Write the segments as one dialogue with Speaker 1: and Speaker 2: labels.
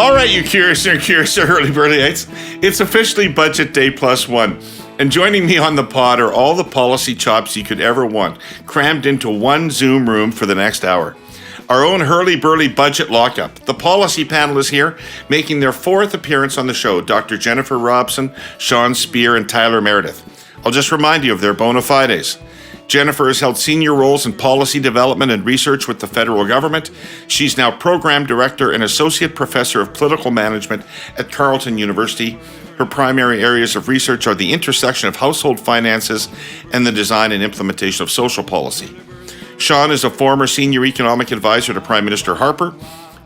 Speaker 1: All right, you curious Herle Burlyites. It's officially Budget Day +1. And joining me on the pod are all the policy chops you could ever want, crammed into one Zoom room for the next hour. Our own Herle Burly Budget Lock-up. The policy panel is here, making their fourth appearance on the show. Dr. Jennifer Robson, Sean Speer, and Tyler Meredith. I'll just remind you of their bona fides. Jennifer has held senior roles in policy development and research with the federal government. She's now program director and associate professor of political management at Carleton University. Her primary areas of research are the intersection of household finances and the design and implementation of social policy. Sean is a former senior economic advisor to Prime Minister Harper.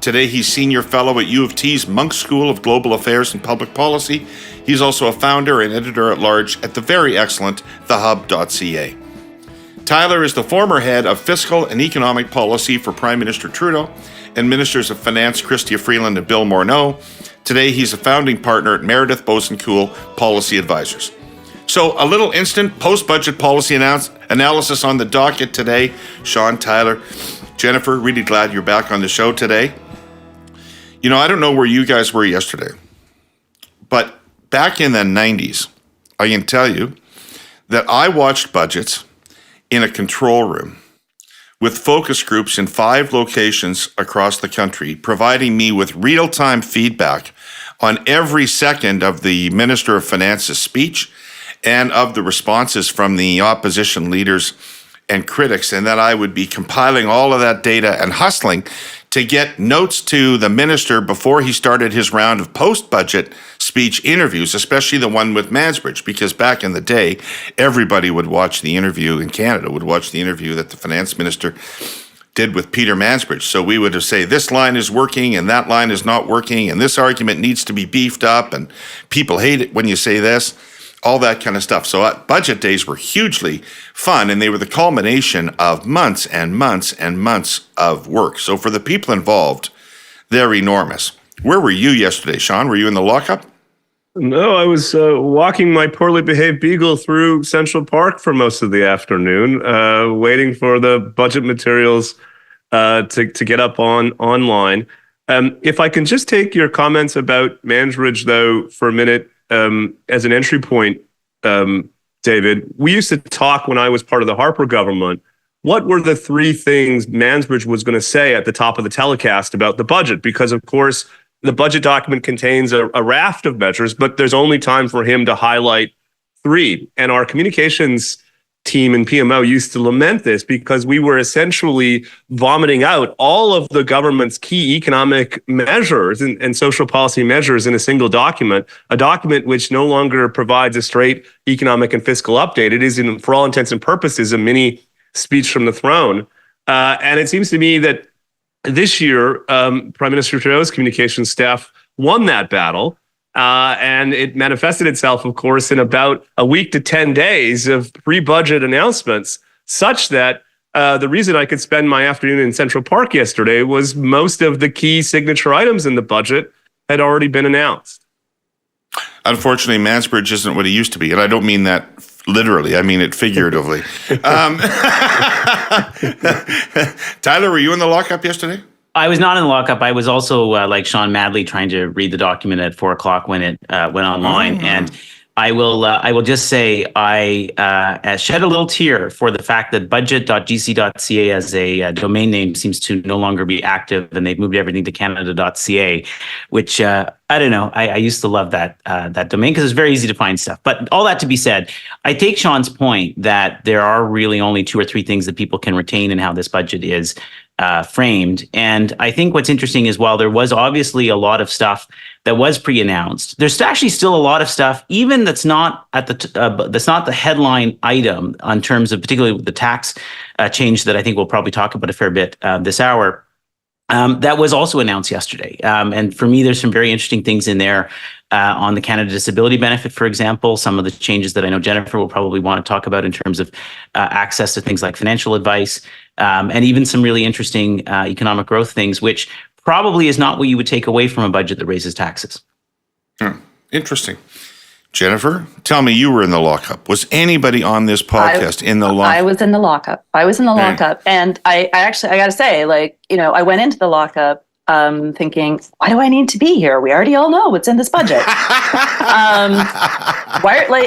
Speaker 1: Today, he's senior fellow at U of T's Munk School of Global Affairs and Public Policy. He's also a founder and editor-at-large at the very excellent TheHub.ca. Tyler is the former head of fiscal and economic policy for Prime Minister Trudeau and Ministers of Finance Chrystia Freeland and Bill Morneau. Today, he's a founding partner at Meredith Bosencool Policy Advisors. So, a little instant post-budget policy analysis on the docket today. Sean, Tyler, Jennifer, really glad you're back on the show today. You know, I don't know where you guys were yesterday, but back in the 90s, I can tell you that I watched budgets in a control room with focus groups in 5 locations across the country, providing me with real-time feedback on every second of the Minister of Finance's speech and of the responses from the opposition leaders and critics, and that I would be compiling all of that data and hustling to get notes to the minister before he started his round of post-budget speech interviews, especially the one with Mansbridge, because back in the day, everybody would watch the interview in Canada, would watch the interview that the finance minister did with Peter Mansbridge. So we would say, this line is working and that line is not working, and this argument needs to be beefed up, and people hate it when you say this. All that kind of stuff. So budget days were hugely fun, and they were the culmination of months and months and months of work. So for the people involved, they're enormous. Where were you yesterday, Sean? Were you in the lockup?
Speaker 2: No, I was walking my poorly behaved beagle through Central Park for most of the afternoon, waiting for the budget materials to get up online. If I can just take your comments about Mansbridge, though, for a minute, as an entry point, David, we used to talk when I was part of the Harper government. What were the 3 things Mansbridge was going to say at the top of the telecast about the budget? Because, of course, the budget document contains a raft of measures, but there's only time for him to highlight 3. And our communications team in PMO used to lament this because we were essentially vomiting out all of the government's key economic measures and social policy measures in a single document, a document which no longer provides a straight economic and fiscal update. It is, for all intents and purposes, a mini speech from the throne. And it seems to me that this year, Prime Minister Trudeau's communications staff won that battle. And it manifested itself, of course, in about a week to 10 days of pre-budget announcements, such that the reason I could spend my afternoon in Central Park yesterday was most of the key signature items in the budget had already been announced.
Speaker 1: Unfortunately, Mansbridge isn't what he used to be, and I don't mean that literally. I mean it figuratively. Tyler, were you in the lockup yesterday?
Speaker 3: I was not in the lockup. I was also, like Sean, madly trying to read the document at 4:00 when it went online. And I will just say I shed a little tear for the fact that budget.gc.ca as a domain name seems to no longer be active, and they've moved everything to canada.ca, which I don't know. I used to love that domain because it's very easy to find stuff. But all that to be said, I take Sean's point that there are really only 2 or 3 things that people can retain in how this budget is framed. And I think what's interesting is while there was obviously a lot of stuff that was pre-announced, there's actually still a lot of stuff, even that's not at that's not the headline item in terms of particularly the tax change that I think we'll probably talk about a fair bit this hour. That was also announced yesterday. And for me, there's some very interesting things in there on the Canada Disability Benefit, for example, some of the changes that I know Jennifer will probably want to talk about in terms of access to things like financial advice, and even some really interesting economic growth things, which probably is not what you would take away from a budget that raises taxes.
Speaker 1: Interesting. Jennifer, tell me, you were in the lockup. Was anybody on this podcast in the lockup?
Speaker 4: I was in the lockup. And I got to say, I went into the lockup thinking, why do I need to be here? We already all know what's in this budget.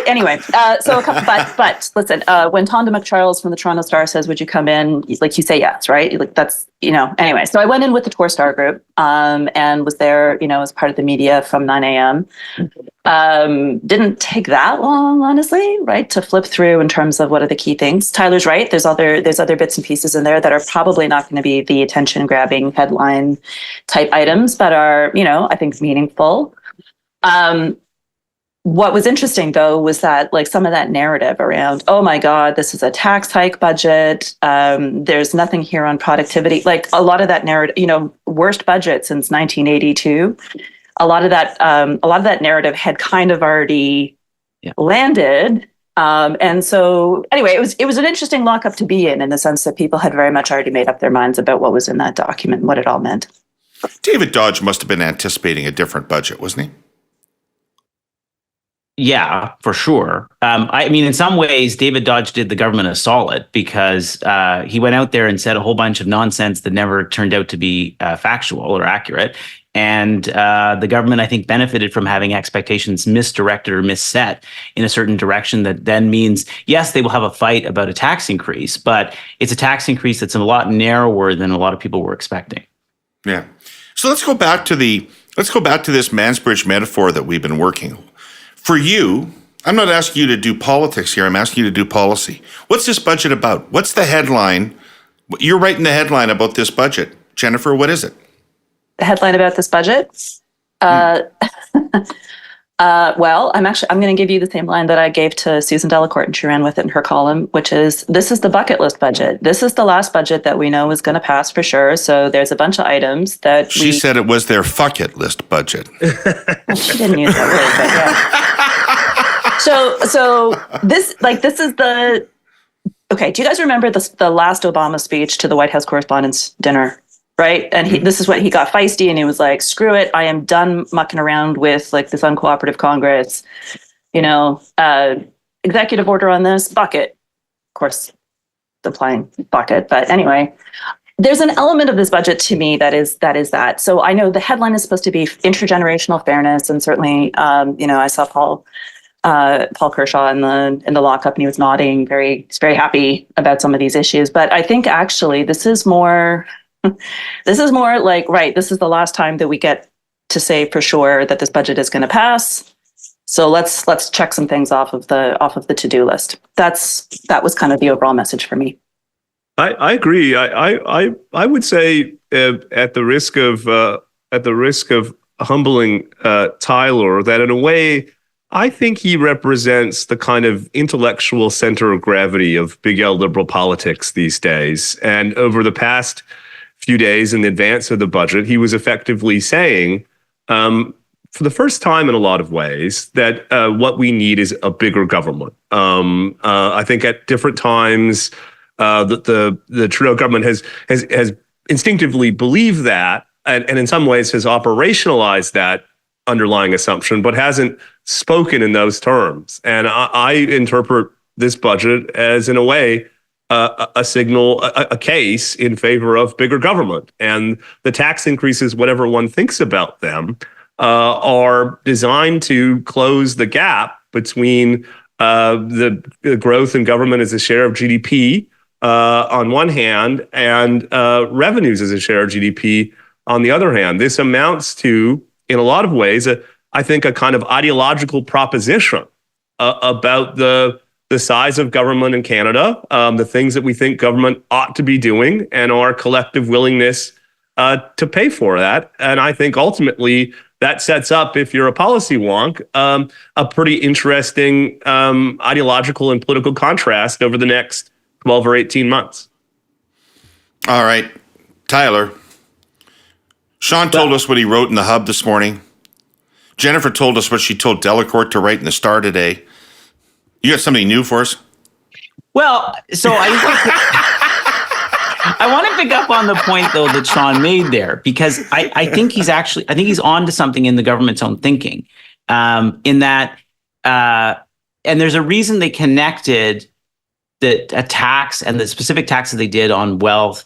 Speaker 4: Anyway, but listen, when Tonda McCharles from the Toronto Star says, would you come in? Like, you say yes, right? Like, that's, anyway. So I went in with the Tour Star group, and was there, as part of the media from 9 a.m. Didn't take that long, honestly, right, to flip through in terms of what are the key things. Tyler's right. There's other bits and pieces in there that are probably not going to be the attention grabbing headline type items, but are, I think, meaningful. What was interesting, though, was that like some of that narrative around, oh my God, this is a tax hike budget. There's nothing here on productivity. Like a lot of that narrative, worst budget since 1982. A lot of that narrative had kind of already landed. And so anyway, it was an interesting lockup to be in the sense that people had very much already made up their minds about what was in that document and what it all meant.
Speaker 1: David Dodge must have been anticipating a different budget, wasn't he?
Speaker 3: Yeah, for sure. I mean, in some ways, David Dodge did the government a solid because he went out there and said a whole bunch of nonsense that never turned out to be factual or accurate. And the government, I think, benefited from having expectations misdirected or misset in a certain direction that then means, yes, they will have a fight about a tax increase, but it's a tax increase that's a lot narrower than a lot of people were expecting.
Speaker 1: Yeah. So let's go back to this Mansbridge metaphor that we've been working. For you, I'm not asking you to do politics here. I'm asking you to do policy. What's this budget about? What's the headline? You're writing the headline about this budget. Jennifer, what is it?
Speaker 4: The headline about this budget? Well, I'm going to give you the same line that I gave to Susan Delacourt, and she ran with it in her column, which is, this is the bucket list budget. This is the last budget that we know is going to pass for sure. So there's a bunch of items that
Speaker 1: she said it was their fuck it list budget.
Speaker 4: Well, she didn't use that word, but yeah. So this is the, okay, do you guys remember the last Obama speech to the White House Correspondents' Dinner? Right. And this is what he got feisty, and he was like, screw it. I am done mucking around with like this uncooperative Congress, executive order on this bucket. Of course, applying bucket. But anyway, there's an element of this budget to me that is that. So I know the headline is supposed to be intergenerational fairness. And certainly, I saw Paul Kershaw in the lockup, and he was nodding, he's very happy about some of these issues. But I think actually this is more like, right, this is the last time that we get to say for sure that this budget is going to pass. So let's check some things off of the to-do list. That was kind of the overall message for me.
Speaker 2: I agree. I would say at the risk of humbling Tyler, that in a way I think he represents the kind of intellectual center of gravity of big L liberal politics these days. And over the past few days in advance of the budget, he was effectively saying, for the first time in a lot of ways, that what we need is a bigger government. I think at different times, the Trudeau government has instinctively believed that, and in some ways has operationalized that underlying assumption, but hasn't spoken in those terms. And I interpret this budget as, in a way, a signal, a case in favor of bigger government. And the tax increases, whatever one thinks about them, are designed to close the gap between the growth in government as a share of GDP on one hand, and revenues as a share of GDP on the other hand. This amounts to, in a lot of ways, I think a kind of ideological proposition about the size of government in Canada, the things that we think government ought to be doing, and our collective willingness to pay for that. And I think ultimately that sets up, if you're a policy wonk, a pretty interesting ideological and political contrast over the next 12 or 18 months.
Speaker 1: All right, Tyler. Sean told us what he wrote in TheHub this morning. Jennifer told us what she told Delacourt to write in the Star today. You got something new for us?
Speaker 3: Well, so I want to pick up on the point, though, that Sean made there, because I think he's on to something in the government's own thinking, in that, and there's a reason they connected a tax and the specific taxes they did on wealth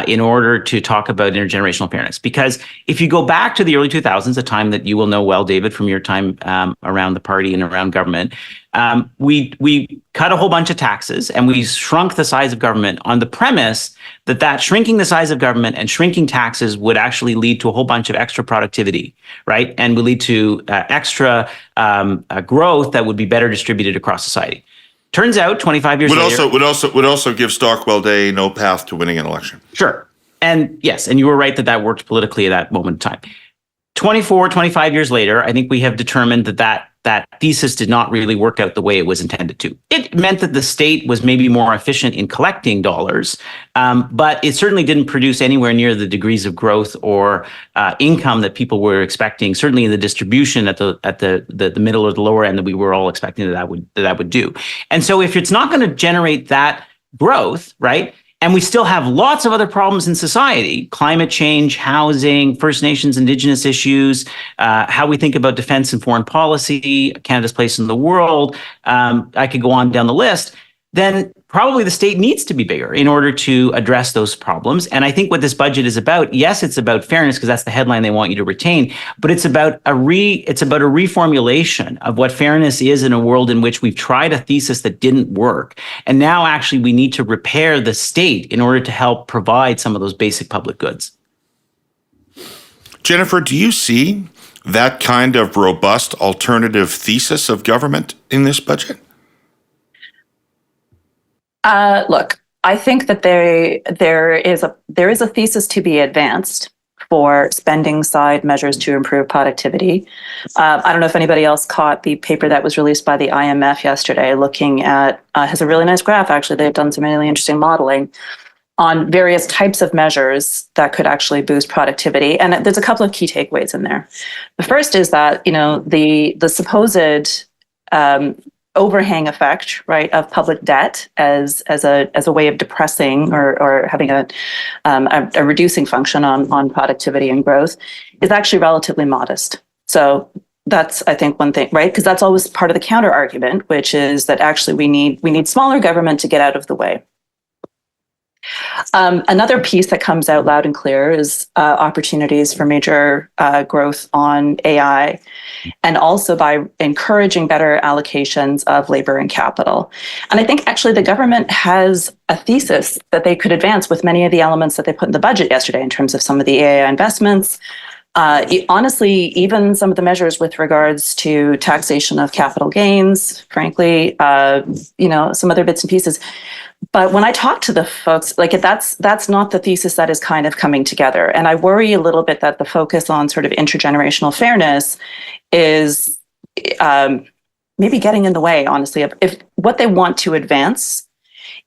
Speaker 3: in order to talk about intergenerational fairness. Because if you go back to the early 2000s, a time that you will know well, David, from your time around the party and around government, we cut a whole bunch of taxes and we shrunk the size of government on the premise that shrinking the size of government and shrinking taxes would actually lead to a whole bunch of extra productivity, right? And would lead to extra growth that would be better distributed across society. Turns out, 25 years later,
Speaker 1: would also give Stockwell Day no path to winning an election.
Speaker 3: Sure, and yes, and you were right that worked politically at that moment in time. 25 years later, I think we have determined that thesis did not really work out the way it was intended to. It meant that the state was maybe more efficient in collecting dollars, but it certainly didn't produce anywhere near the degrees of growth or income that people were expecting. Certainly in the distribution at the middle or the lower end that we were all expecting that would do. And so if it's not going to generate that growth, right? And we still have lots of other problems in society: climate change, housing, First Nations, Indigenous issues, how we think about defense and foreign policy, Canada's place in the world. I could go on down the list. Then probably the state needs to be bigger in order to address those problems. And I think what this budget is about, yes, it's about fairness because that's the headline they want you to retain, but it's about a reformulation of what fairness is in a world in which we've tried a thesis that didn't work. And now actually we need to repair the state in order to help provide some of those basic public goods.
Speaker 1: Jennifer, do you see that kind of robust alternative thesis of government in this budget?
Speaker 4: Look, I think that there is a thesis to be advanced for spending side measures to improve productivity. I don't know if anybody else caught the paper that was released by the IMF yesterday, looking at has a really nice graph. Actually, they've done some really interesting modeling on various types of measures that could actually boost productivity. And there's a couple of key takeaways in there. The first is that the supposed overhang effect, right, of public debt as a way of depressing or having a reducing function on productivity and growth is actually relatively modest. So that's, I think, one thing, right? Because that's always part of the counter argument, which is that actually we need smaller government to get out of the way. Another piece that comes out loud and clear is opportunities for major growth on AI, and also by encouraging better allocations of labor and capital. And I think actually the government has a thesis that they could advance with many of the elements that they put in the budget yesterday in terms of some of the AI investments. Honestly, even some of the measures with regards to taxation of capital gains, frankly, some other bits and pieces. But when I talk to the folks, that's not the thesis that is kind of coming together. And I worry a little bit that the focus on sort of intergenerational fairness is maybe getting in the way, honestly, of if what they want to advance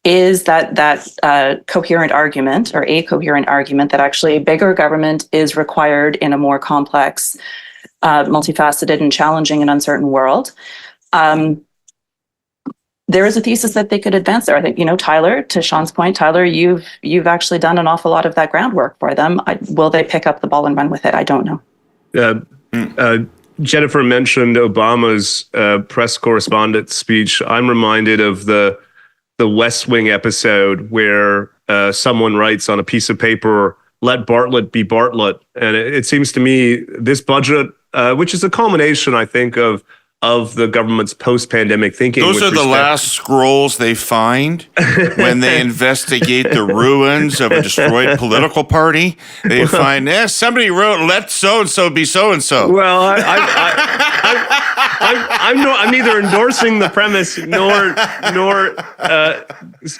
Speaker 4: is that coherent argument or a coherent argument that actually bigger government is required in a more complex, multifaceted and challenging and uncertain world. There is a thesis that they could advance there. I think, Tyler, to Sean's point, Tyler, you've actually done an awful lot of that groundwork for them. Will they pick up the ball and run with it? I don't know.
Speaker 2: Jennifer mentioned Obama's press correspondence speech. I'm reminded of the West Wing episode where someone writes on a piece of paper, "Let Bartlett be Bartlett." And it seems to me this budget, which is a culmination, I think, of the government's post-pandemic thinking.
Speaker 1: Those are the last scrolls they find when they investigate the ruins of a destroyed political party. They find, somebody wrote, "Let so-and-so be so-and-so."
Speaker 2: Well, I'm neither endorsing the premise nor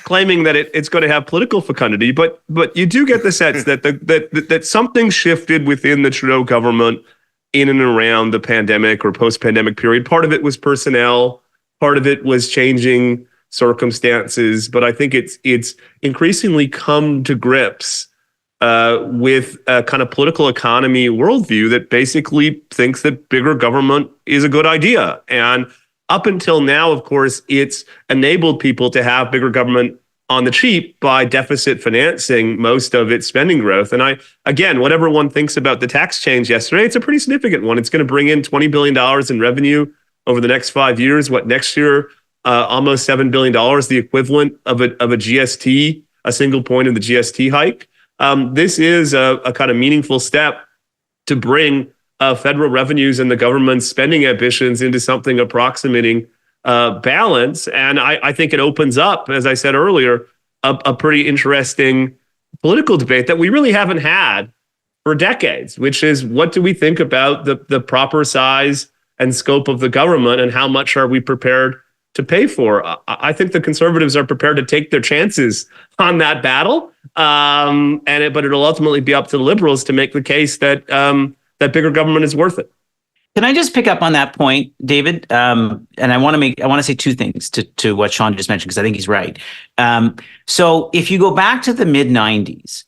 Speaker 2: claiming that it's going to have political fecundity, but you do get the sense that something shifted within the Trudeau government in and around the pandemic or post-pandemic period. Part of it was personnel, part of it was changing circumstances, but I think it's increasingly come to grips with a kind of political economy worldview that basically thinks that bigger government is a good idea. And up until now, of course, it's enabled people to have bigger government on the cheap by deficit financing most of its spending growth. And again, whatever one thinks about the tax change yesterday, it's a pretty significant one. It's going to bring in $20 billion in revenue over the next 5 years. Next year, almost $7 billion, the equivalent of a GST, a single point of the GST hike. this is a kind of meaningful step to bring federal revenues and the government's spending ambitions into something approximating balance. And I think it opens up, as I said earlier, a pretty interesting political debate that we really haven't had for decades, which is, what do we think about the proper size and scope of the government, and how much are we prepared to pay for? I think the Conservatives are prepared to take their chances on that battle, but it'll ultimately be up to the Liberals to make the case that that bigger government is worth it.
Speaker 3: Can I just pick up on that point, David? And I want to say two things to what Sean just mentioned, because I think he's right. So if you go back to the mid 90s,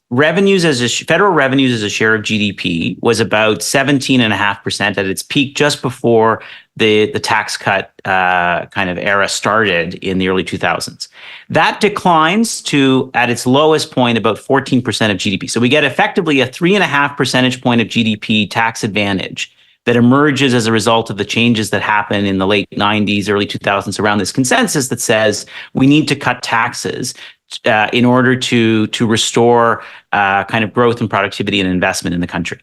Speaker 3: federal revenues as a share of GDP was about 17.5% at its peak, just before the tax cut kind of era started in the early 2000s. That declines to, at its lowest point, about 14% of GDP. So we get effectively a 3.5 percentage point of GDP tax advantage that emerges as a result of the changes that happen in the late 90s, early 2000s around this consensus that says we need to cut taxes in order to restore kind of growth and productivity and investment in the country.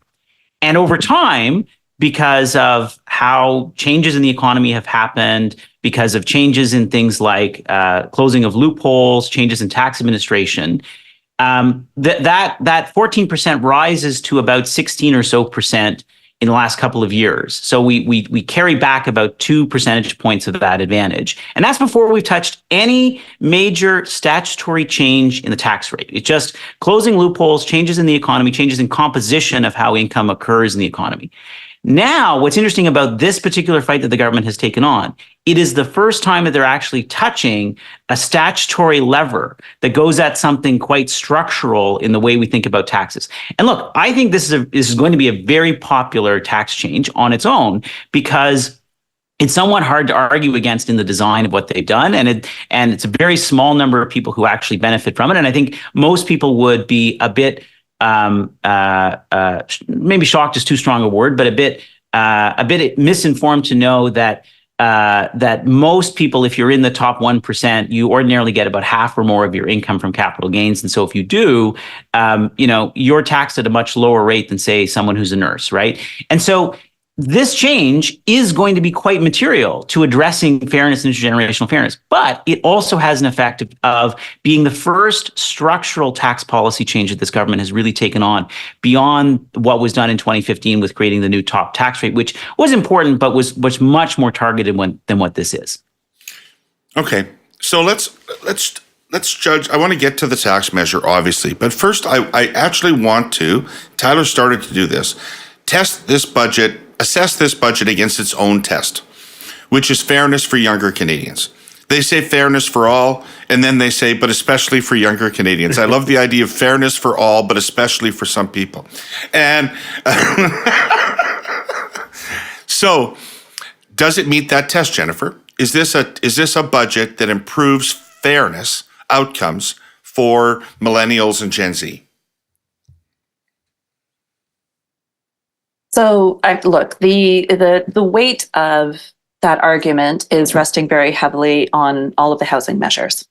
Speaker 3: And over time, because of how changes in the economy have happened, because of changes in things like closing of loopholes, changes in tax administration, that 14% rises to about 16 or so percent in the last couple of years. So we carry back about 2 percentage points of that advantage. And that's before we've touched any major statutory change in the tax rate. It's just closing loopholes, changes in the economy, changes in composition of how income occurs in the economy. Now, what's interesting about this particular fight that the government has taken on, it is the first time that they're actually touching a statutory lever that goes at something quite structural in the way we think about taxes. And look, I think this is going to be a very popular tax change on its own, because it's somewhat hard to argue against in the design of what they've done. And it's a very small number of people who actually benefit from it. And I think most people would be a bit maybe shocked is too strong a word, but a bit misinformed to know that that most people, if you're in the top 1%, you ordinarily get about half or more of your income from capital gains. And so if you do, you're taxed at a much lower rate than, say, someone who's a nurse, right? And so this change is going to be quite material to addressing fairness and intergenerational fairness, but it also has an effect of being the first structural tax policy change that this government has really taken on beyond what was done in 2015 with creating the new top tax rate, which was important, but was much more targeted than what this is.
Speaker 1: Okay, so let's judge. I want to get to the tax measure, obviously, but first I actually want to, Tyler started to do this, assess this budget against its own test, which is fairness for younger Canadians. They say fairness for all, and then they say, but especially for younger Canadians. I love the idea of fairness for all, but especially for some people. And so, does it meet that test, Jennifer? Is this a budget that improves fairness outcomes for millennials and Gen Z?
Speaker 4: So look, the weight of that argument is resting very heavily on all of the housing measures,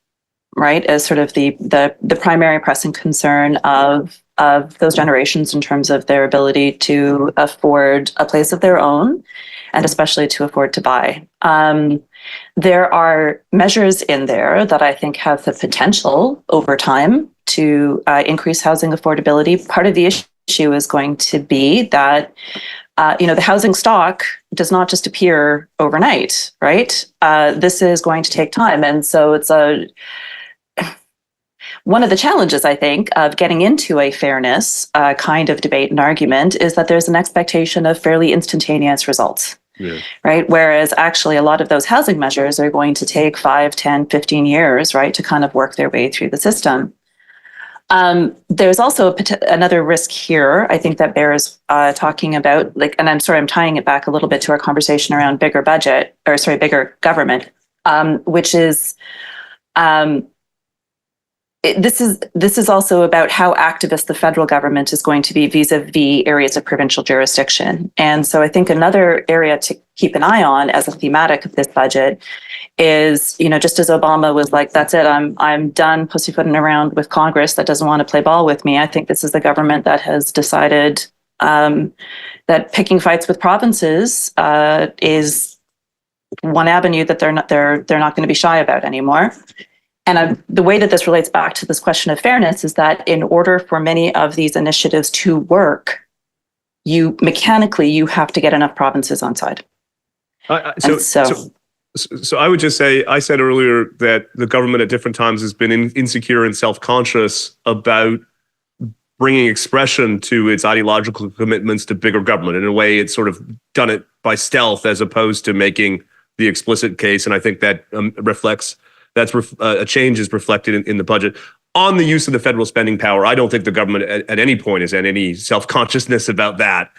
Speaker 4: right? As sort of the primary pressing concern of those generations in terms of their ability to afford a place of their own, and especially to afford to buy. There are measures in there that I think have the potential over time to increase housing affordability. Part of the issue is going to be that the housing stock does not just appear overnight, right? This is going to take time. And so it's one of the challenges, I think, of getting into a fairness kind of debate and argument is that there's an expectation of fairly instantaneous results. Yeah. Right. Whereas actually a lot of those housing measures are going to take 5, 10, 15 years, right, to kind of work their way through the system. There's also another risk here, I think, that bears talking about, and I'm tying it back a little bit to our conversation around bigger government, which is this is also about how activist the federal government is going to be vis-a-vis areas of provincial jurisdiction. And so I think another area to keep an eye on as a thematic of this budget is, just as Obama was like, that's it, I'm done pussyfooting around with Congress that doesn't want to play ball with me. I think this is the government that has decided that picking fights with provinces is one avenue that they're not going to be shy about anymore. And the way that this relates back to this question of fairness is that in order for many of these initiatives to work, you have to get enough provinces on side.
Speaker 2: So I would just say, I said earlier that the government at different times has been insecure and self-conscious about bringing expression to its ideological commitments to bigger government. In a way, it's sort of done it by stealth as opposed to making the explicit case. And I think that a change is reflected in the budget. On the use of the federal spending power, I don't think the government at any point has had any self-consciousness about that.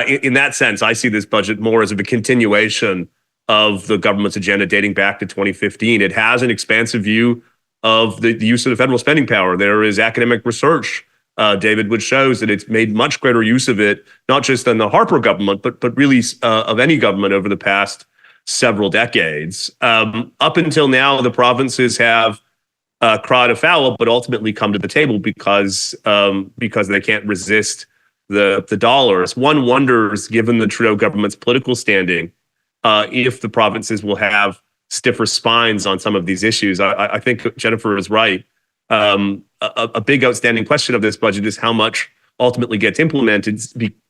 Speaker 2: In that sense, I see this budget more as a continuation of the government's agenda dating back to 2015. It has an expansive view of the use of the federal spending power. There is academic research, David, which shows that it's made much greater use of it, not just in the Harper government, but really of any government over the past several decades. Up until now, the provinces have cried foul, but ultimately come to the table because they can't resist the dollars. One wonders, given the Trudeau government's political standing, if the provinces will have stiffer spines on some of these issues. I think Jennifer is right. A big outstanding question of this budget is how much ultimately gets implemented,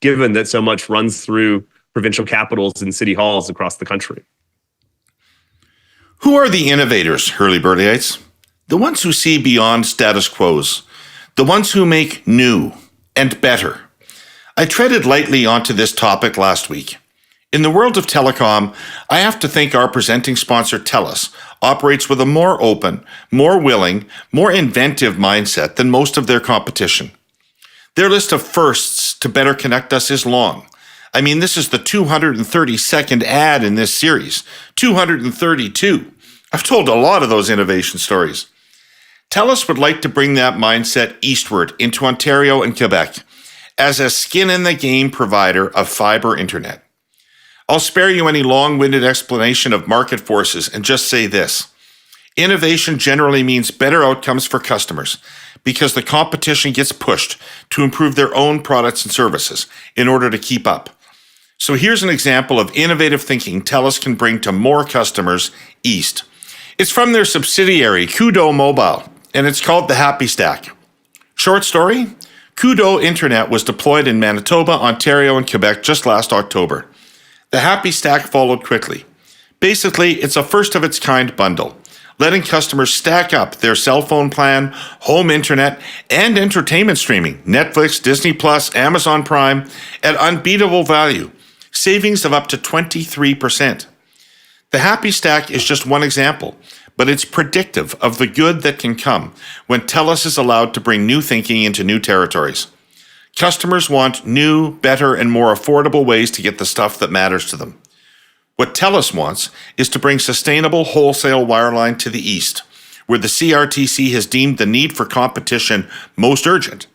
Speaker 2: given that so much runs through provincial capitals and city halls across the country.
Speaker 1: Who are the innovators, Herle Burlyites? The ones who see beyond status quos, the ones who make new and better. I treaded lightly onto this topic last week. In the world of telecom, I have to think our presenting sponsor, TELUS, operates with a more open, more willing, more inventive mindset than most of their competition. Their list of firsts to better connect us is long. I mean, this is the 232nd ad in this series, 232. I've told a lot of those innovation stories. TELUS would like to bring that mindset eastward into Ontario and Quebec as a skin-in-the-game provider of fiber internet. I'll spare you any long-winded explanation of market forces and just say this. Innovation generally means better outcomes for customers because the competition gets pushed to improve their own products and services in order to keep up. So here's an example of innovative thinking TELUS can bring to more customers east. It's from their subsidiary, Koodo Mobile, and it's called the Happy Stack. Short story, Koodo Internet was deployed in Manitoba, Ontario, and Quebec just last October. The Happy Stack followed quickly. Basically, it's a first-of-its-kind bundle, letting customers stack up their cell phone plan, home internet, and entertainment streaming, Netflix, Disney+, Amazon Prime, at unbeatable value, savings of up to 23%. The Happy Stack is just one example, but it's predictive of the good that can come when TELUS is allowed to bring new thinking into new territories. Customers want new, better, and more affordable ways to get the stuff that matters to them. What TELUS wants is to bring sustainable wholesale wireline to the east, where the CRTC has deemed the need for competition most urgent,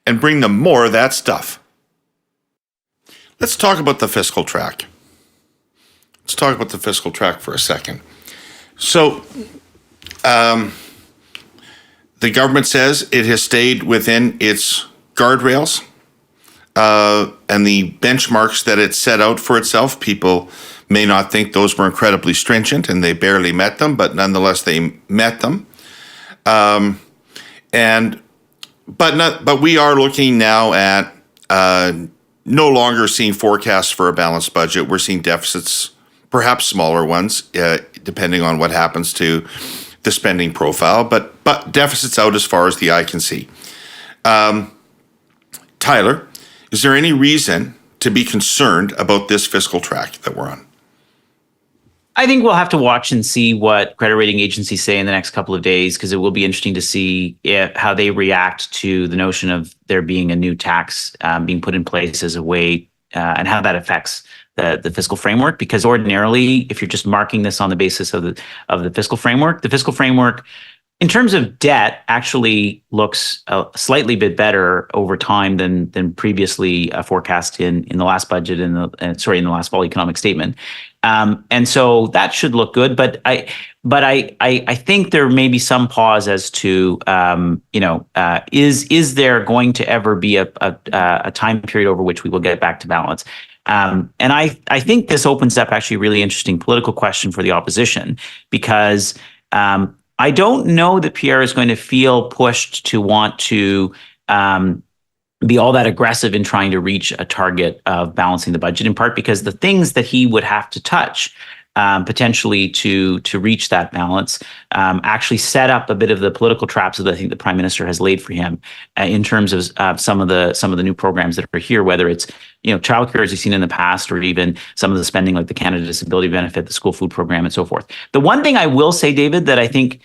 Speaker 1: and bring them more of that stuff. Let's talk about the fiscal track. Let's talk about the fiscal track for a second. So, the government says it has stayed within its guardrails and the benchmarks that it set out for itself. People may not think those were incredibly stringent, and they barely met them, but nonetheless they met them. But we are looking now at no longer seeing forecasts for a balanced budget. We're seeing deficits, perhaps smaller ones, depending on what happens to the spending profile, but deficits out as far as the eye can see. Tyler, is there any reason to be concerned about this fiscal track that we're on?
Speaker 3: I think we'll have to watch and see what credit rating agencies say in the next couple of days, because it will be interesting to see how they react to the notion of there being a new tax being put in place as a way and how that affects the fiscal framework. Because ordinarily, if you're just marking this on the basis of the fiscal framework In terms of debt, actually looks a slightly bit better over time than previously forecast in the last budget in the last fall economic statement, and so that should look good. But I think there may be some pause as to is there going to ever be a time period over which we will get back to balance? And I think this opens up actually a really interesting political question for the opposition, because I don't know that Pierre is going to feel pushed to want to be all that aggressive in trying to reach a target of balancing the budget, in part because the things that he would have to touch potentially to reach that balance actually set up a bit of the political traps that I think the Prime Minister has laid for him in terms of some of the new programs that are here, whether it's childcare as you've seen in the past, or even some of the spending like the Canada Disability Benefit, the school food program, and so forth. The one thing I will say, David, that I think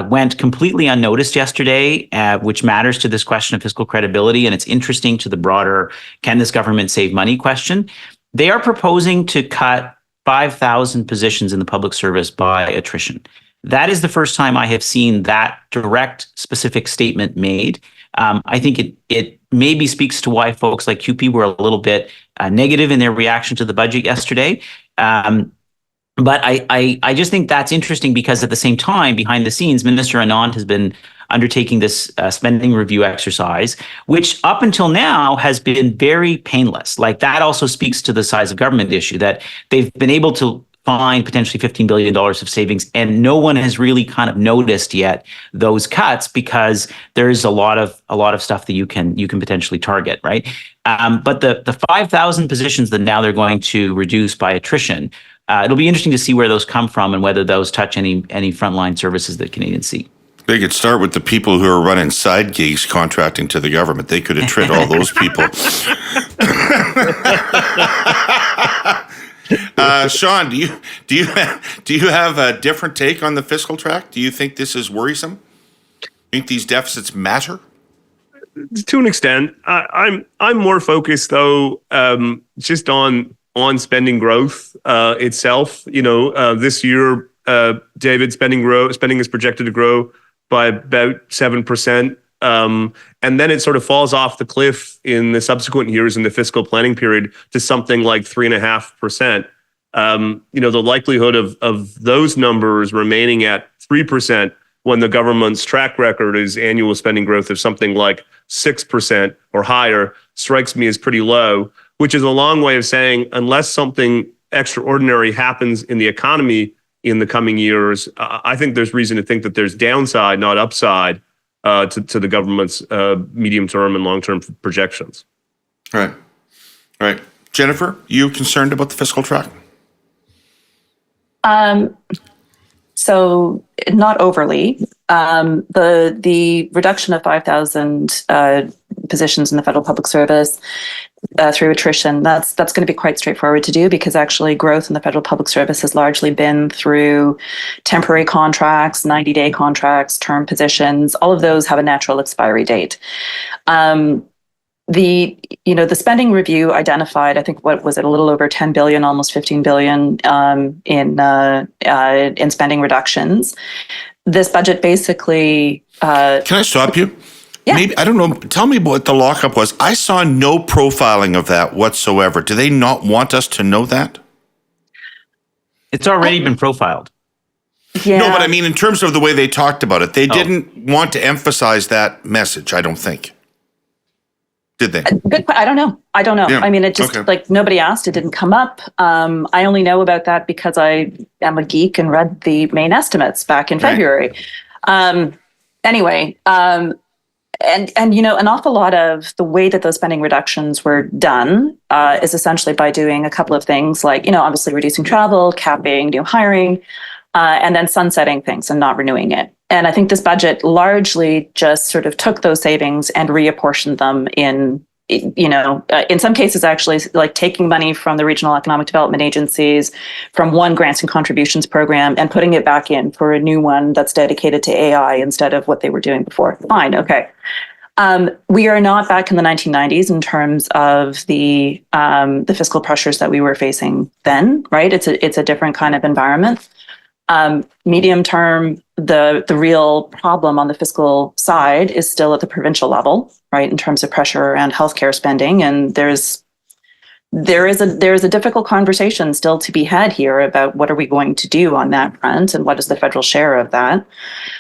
Speaker 3: went completely unnoticed yesterday, which matters to this question of fiscal credibility, and it's interesting to the broader can this government save money question. They are proposing to cut 5,000 positions in the public service by attrition. That is the first time I have seen that direct, specific statement made. I think it maybe speaks to why folks like QP were a little bit negative in their reaction to the budget yesterday. But I just think that's interesting because at the same time, behind the scenes, Minister Anand has been undertaking this spending review exercise, which up until now has been very painless. Like, that also speaks to the size of government issue, that they've been able to find potentially $15 billion of savings, and no one has really kind of noticed yet those cuts, because there's a lot of stuff that you can potentially target, right? But the 5,000 positions that now they're going to reduce by attrition, it'll be interesting to see where those come from and whether those touch any frontline services that Canadians see.
Speaker 1: They could start with the people who are running side gigs contracting to the government. They could attrit all those people. Sean, do you have a different take on the fiscal track? Do you think this is worrisome? Do you think these deficits matter?
Speaker 2: To an extent, I'm more focused though, just on spending growth itself. This year, David, spending is projected to grow by about 7%. And then it sort of falls off the cliff in the subsequent years in the fiscal planning period to something like 3.5%. The likelihood of those numbers remaining at 3% when the government's track record is annual spending growth of something like 6% or higher strikes me as pretty low, which is a long way of saying unless something extraordinary happens in the economy in the coming years, I think there's reason to think that there's downside, not upside, to the government's medium-term and long-term projections.
Speaker 1: Right. Jennifer, you concerned about the fiscal track?
Speaker 4: So not overly. The reduction of 5,000 positions in the federal public service through attrition, that's going to be quite straightforward to do, because actually growth in the federal public service has largely been through temporary contracts, 90-day contracts, term positions. All of those have a natural expiry date. The spending review identified, I think, what was it, a little over 10 billion, almost 15 billion in spending reductions. This budget basically.
Speaker 1: Can I stop you?
Speaker 4: Yeah.
Speaker 1: Maybe, I don't know. Tell me what the lockup was. I saw no profiling of that whatsoever. Do they not want us to know that?
Speaker 3: It's already been profiled.
Speaker 4: Yeah.
Speaker 1: No, but I mean, in terms of the way they talked about it, they didn't want to emphasize that message, I don't think. Did they?
Speaker 4: Good. I don't know. Yeah. I mean, it just like nobody asked. It didn't come up. I only know about that because I am a geek and read the main estimates back in February. Anyway, and an awful lot of the way that those spending reductions were done is essentially by doing a couple of things, like obviously reducing travel, capping new hiring, and then sunsetting things and not renewing it. And I think this budget largely just sort of took those savings and reapportioned them in some cases, actually, like taking money from the regional economic development agencies from one grants and contributions program and putting it back in for a new one that's dedicated to AI instead of what they were doing before. Fine. Okay. We are not back in the 1990s in terms of the fiscal pressures that we were facing then, right? It's a different kind of environment. Medium term, the real problem on the fiscal side is still at the provincial level, right, in terms of pressure around healthcare spending. And there is a difficult conversation still to be had here about what are we going to do on that front and what is the federal share of that.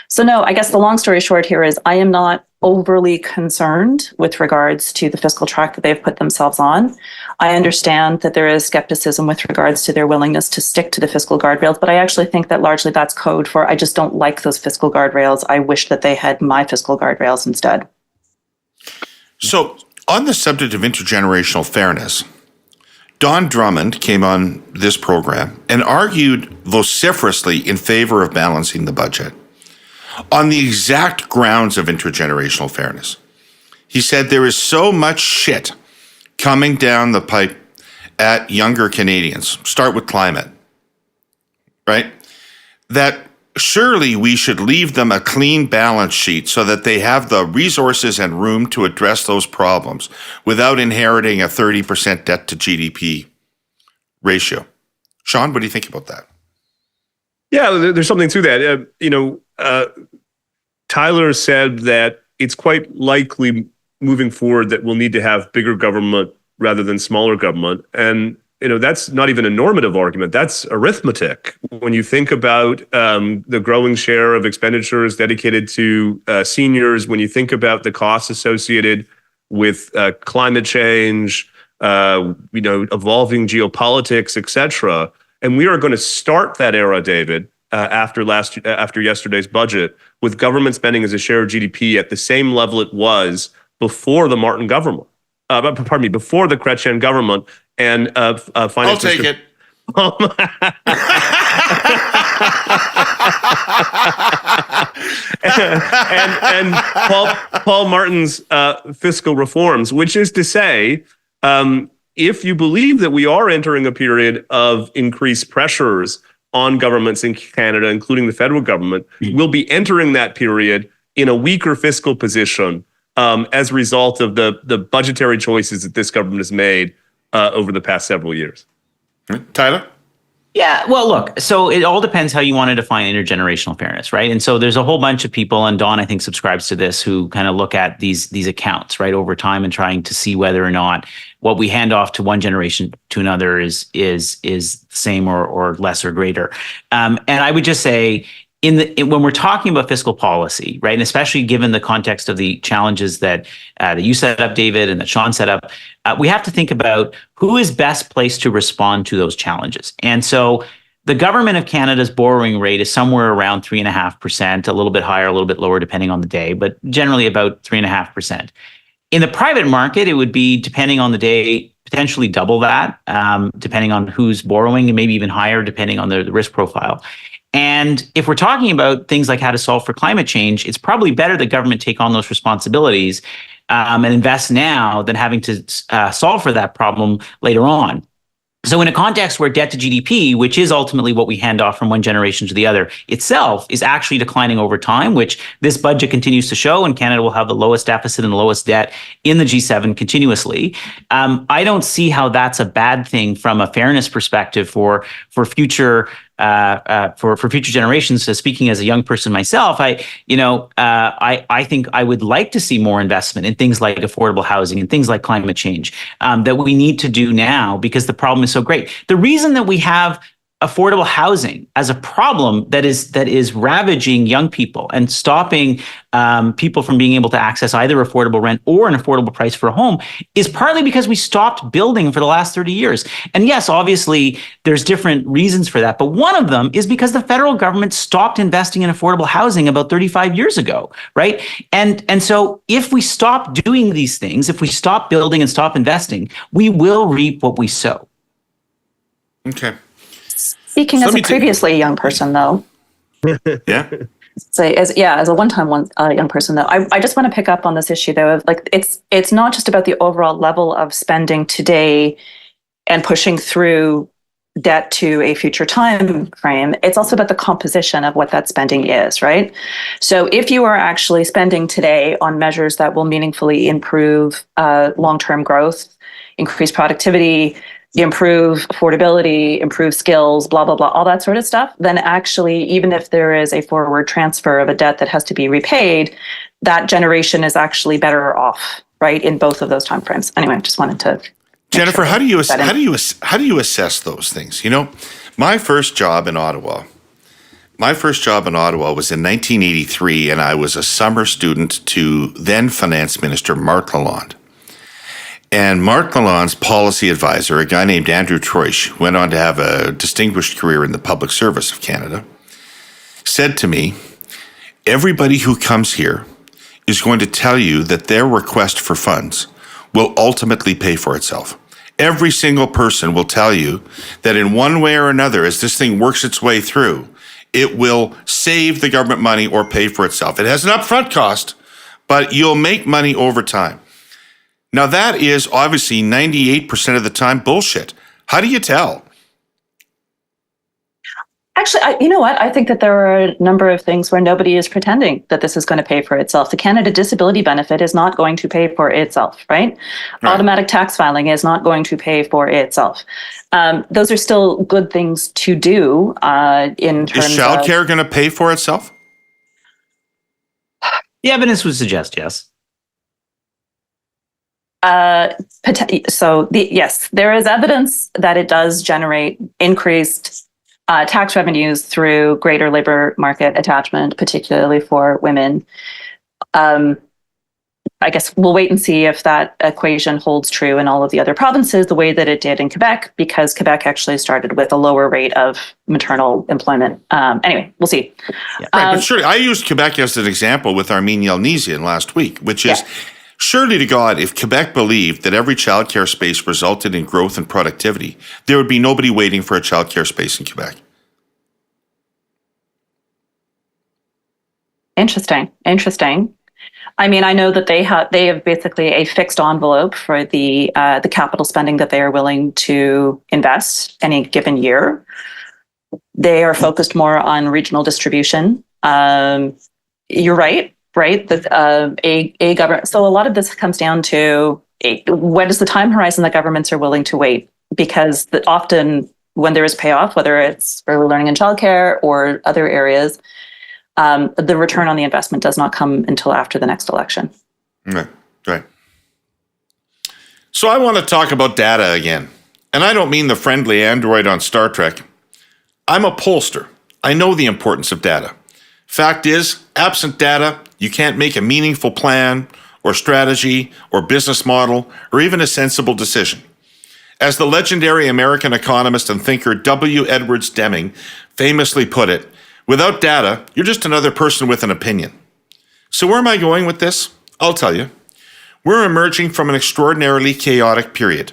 Speaker 4: So no, I guess the long story short here is I am not overly concerned with regards to the fiscal track that they've put themselves on. I understand that there is skepticism with regards to their willingness to stick to the fiscal guardrails, but I actually think that largely that's code for I just don't like those fiscal guardrails. I wish that they had my fiscal guardrails instead.
Speaker 1: So on the subject of intergenerational fairness, Don Drummond came on this program and argued vociferously in favor of balancing the budget on the exact grounds of intergenerational fairness. He said there is so much shit coming down the pipe at younger Canadians, start with climate, right? That surely we should leave them a clean balance sheet so that they have the resources and room to address those problems without inheriting a 30% debt to GDP ratio. Sean, what do you think about that?
Speaker 2: Yeah, there's something to that. Tyler said that it's quite likely moving forward that we'll need to have bigger government rather than smaller government. And, that's not even a normative argument. That's arithmetic. When you think about the growing share of expenditures dedicated to seniors, when you think about the costs associated with climate change, evolving geopolitics, et cetera. And we are going to start that era, David, after yesterday's budget, with government spending as a share of GDP at the same level it was before the Martin government. Before the Chrétien government and finance.
Speaker 1: I'll take it.
Speaker 2: and Paul Martin's fiscal reforms, which is to say, if you believe that we are entering a period of increased pressures on governments in Canada, including the federal government, we'll be entering that period in a weaker fiscal position as a result of the budgetary choices that this government has made over the past several years.
Speaker 1: Tyler?
Speaker 3: Yeah, well, look, so it all depends how you want to define intergenerational fairness, right? And so there's a whole bunch of people, and Don, I think, subscribes to this, who kind of look at these accounts, right, over time and trying to see whether or not what we hand off to one generation to another is the same or less or greater. And I would just say, when we're talking about fiscal policy, right, and especially given the context of the challenges that you set up, David, and that Sean set up, we have to think about who is best placed to respond to those challenges. And so the government of Canada's borrowing rate is somewhere around 3.5%, a little bit higher, a little bit lower, depending on the day, but generally about 3.5%. In the private market, it would be, depending on the day, potentially double that, depending on who's borrowing, and maybe even higher, depending on the risk profile. And if we're talking about things like how to solve for climate change, it's probably better that government take on those responsibilities and invest now than having to solve for that problem later on. So in a context where debt to GDP, which is ultimately what we hand off from one generation to the other, itself is actually declining over time, which this budget continues to show, and Canada will have the lowest deficit and the lowest debt in the G7 continuously. I don't see how that's a bad thing from a fairness perspective for future future generations. So speaking as a young person myself, I think I would like to see more investment in things like affordable housing and things like climate change that we need to do now, because the problem is so great. The reason that we have affordable housing as a problem that is ravaging young people and stopping people from being able to access either affordable rent or an affordable price for a home is partly because we stopped building for the last 30 years. And yes, obviously, there's different reasons for that. But one of them is because the federal government stopped investing in affordable housing about 35 years ago, right? And so if we stop doing these things, if we stop building and stop investing, we will reap what we sow.
Speaker 1: Okay.
Speaker 4: Speaking as a previously young person, though.
Speaker 1: Yeah.
Speaker 4: As a one-time young person, though, I just want to pick up on this issue, though, of like it's not just about the overall level of spending today and pushing through debt to a future time frame. It's also about the composition of what that spending is, right? So if you are actually spending today on measures that will meaningfully improve long-term growth, increase productivity, improve affordability, improve skills, blah, blah, blah, all that sort of stuff, then actually, even if there is a forward transfer of a debt that has to be repaid, that generation is actually better off, right, in both of those timeframes. Anyway, just wanted to.
Speaker 1: Jennifer, how do you assess those things? You know, my first job in Ottawa was in 1983, and I was a summer student to then Finance Minister Mark Lalonde. And Mark Lalonde's policy advisor, a guy named Andrew Troish, went on to have a distinguished career in the public service of Canada, said to me, everybody who comes here is going to tell you that their request for funds will ultimately pay for itself. Every single person will tell you that in one way or another, as this thing works its way through, it will save the government money or pay for itself. It has an upfront cost, but you'll make money over time. Now, that is obviously 98% of the time bullshit. How do you tell?
Speaker 4: Actually, you know what? I think that there are a number of things where nobody is pretending that this is going to pay for itself. The Canada Disability Benefit is not going to pay for itself, right? Automatic tax filing is not going to pay for itself. Those are still good things to do in terms of...
Speaker 1: Is childcare going to pay for itself?
Speaker 3: The evidence would suggest yes.
Speaker 4: Yes, there is evidence that it does generate increased tax revenues through greater labor market attachment, particularly for women. I guess we'll wait and see if that equation holds true in all of the other provinces the way that it did in Quebec, because Quebec actually started with a lower rate of maternal employment. Anyway, we'll see.
Speaker 3: Yeah.
Speaker 1: Right, but surely, I used Quebec as an example with Armin Yelnizyan last week, which is...
Speaker 4: Yeah.
Speaker 1: Surely to God, if Quebec believed that every childcare space resulted in growth and productivity, there would be nobody waiting for a childcare space in Quebec.
Speaker 4: Interesting. I mean, I know that they have basically a fixed envelope for the capital spending that they are willing to invest any given year. They are focused more on regional distribution. You're right? That a government. So a lot of this comes down to what is the time horizon that governments are willing to wait? Because often when there is payoff, whether it's early learning and childcare or other areas, the return on the investment does not come until after the next election.
Speaker 1: Right. So I want to talk about data again. And I don't mean the friendly android on Star Trek. I'm a pollster. I know the importance of data. Fact is, absent data, you can't make a meaningful plan or strategy or business model or even a sensible decision. As the legendary American economist and thinker W. Edwards Deming famously put it, without data, you're just another person with an opinion. So where am I going with this? I'll tell you. We're emerging from an extraordinarily chaotic period.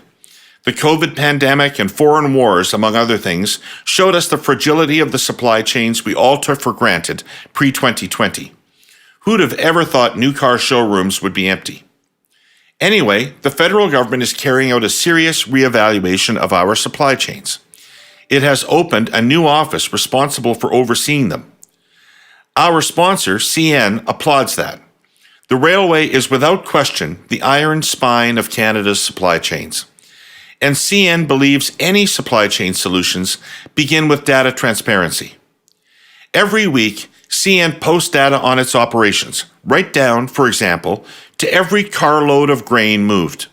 Speaker 1: The COVID pandemic and foreign wars, among other things, showed us the fragility of the supply chains we all took for granted pre-2020. Who'd have ever thought new car showrooms would be empty? Anyway, the federal government is carrying out a serious reevaluation of our supply chains. It has opened a new office responsible for overseeing them. Our sponsor, CN, applauds that. The railway is without question the iron spine of Canada's supply chains. And CN believes any supply chain solutions begin with data transparency. Every week, CN posts data on its operations, right down, for example, to every carload of grain moved.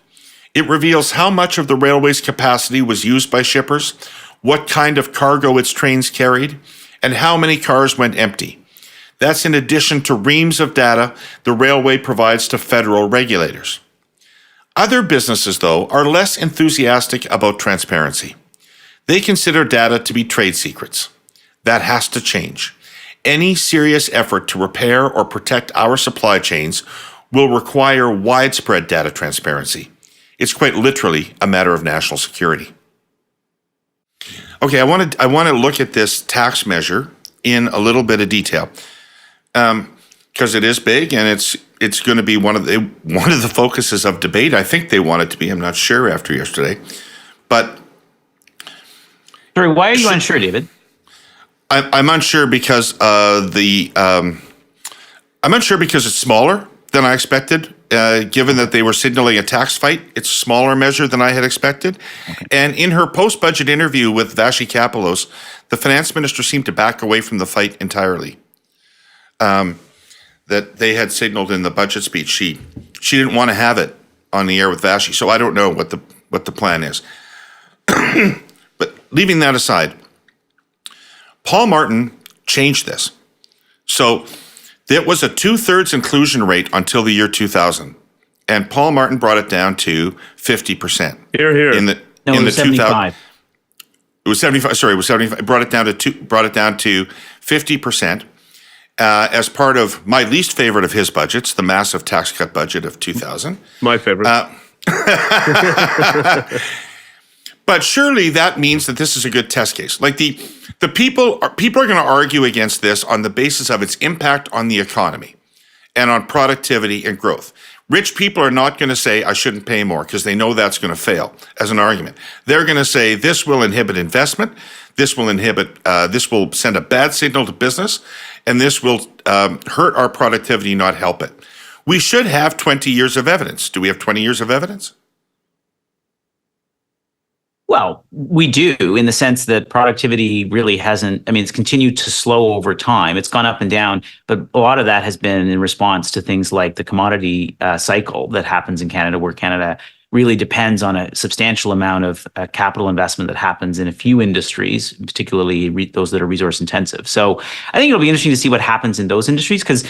Speaker 1: It reveals how much of the railway's capacity was used by shippers, what kind of cargo its trains carried, and how many cars went empty. That's in addition to reams of data the railway provides to federal regulators. Other businesses, though, are less enthusiastic about transparency. They consider data to be trade secrets. That has to change. Any serious effort to repair or protect our supply chains will require widespread data transparency. It's quite literally a matter of national security. Okay, I want to look at this tax measure in a little bit of detail because it is big and it's going to be one of the focuses of debate. I think they want it to be. I'm not sure after yesterday, but
Speaker 3: sorry, why are you unsure, David?
Speaker 1: I'm unsure because I'm unsure because it's smaller than I expected, given that they were signaling a tax fight. It's a smaller measure than I had expected. Okay. And in her post-budget interview with Vashi Kapelos, the finance minister seemed to back away from the fight entirely. That they had signaled in the budget speech she didn't want to have it on the air with Vashi. So I don't know what the plan is. But leaving that aside, Paul Martin changed this. So there was a 2/3 inclusion rate until the year 2000, and Paul Martin brought it down to 50%.
Speaker 2: Here.
Speaker 1: In the
Speaker 3: 75.
Speaker 1: It was 75. Sorry, it was 75. Brought it down to 50%. As part of my least favorite of his budgets, the massive tax cut budget of 2000.
Speaker 2: My favorite.
Speaker 1: But surely that means that this is a good test case. Like the people are going to argue against this on the basis of its impact on the economy and on productivity and growth. Rich people are not going to say I shouldn't pay more because they know that's going to fail as an argument. They're going to say this will inhibit investment, this will send a bad signal to business, and this will hurt our productivity, not help it. We should have 20 years of evidence. Do we have 20 years of evidence?
Speaker 3: Well, we do, in the sense that productivity really hasn't, it's continued to slow over time. It's gone up and down, but a lot of that has been in response to things like the commodity cycle that happens in Canada, where Canada really depends on a substantial amount of capital investment that happens in a few industries, particularly those that are resource intensive. So I think it'll be interesting to see what happens in those industries, because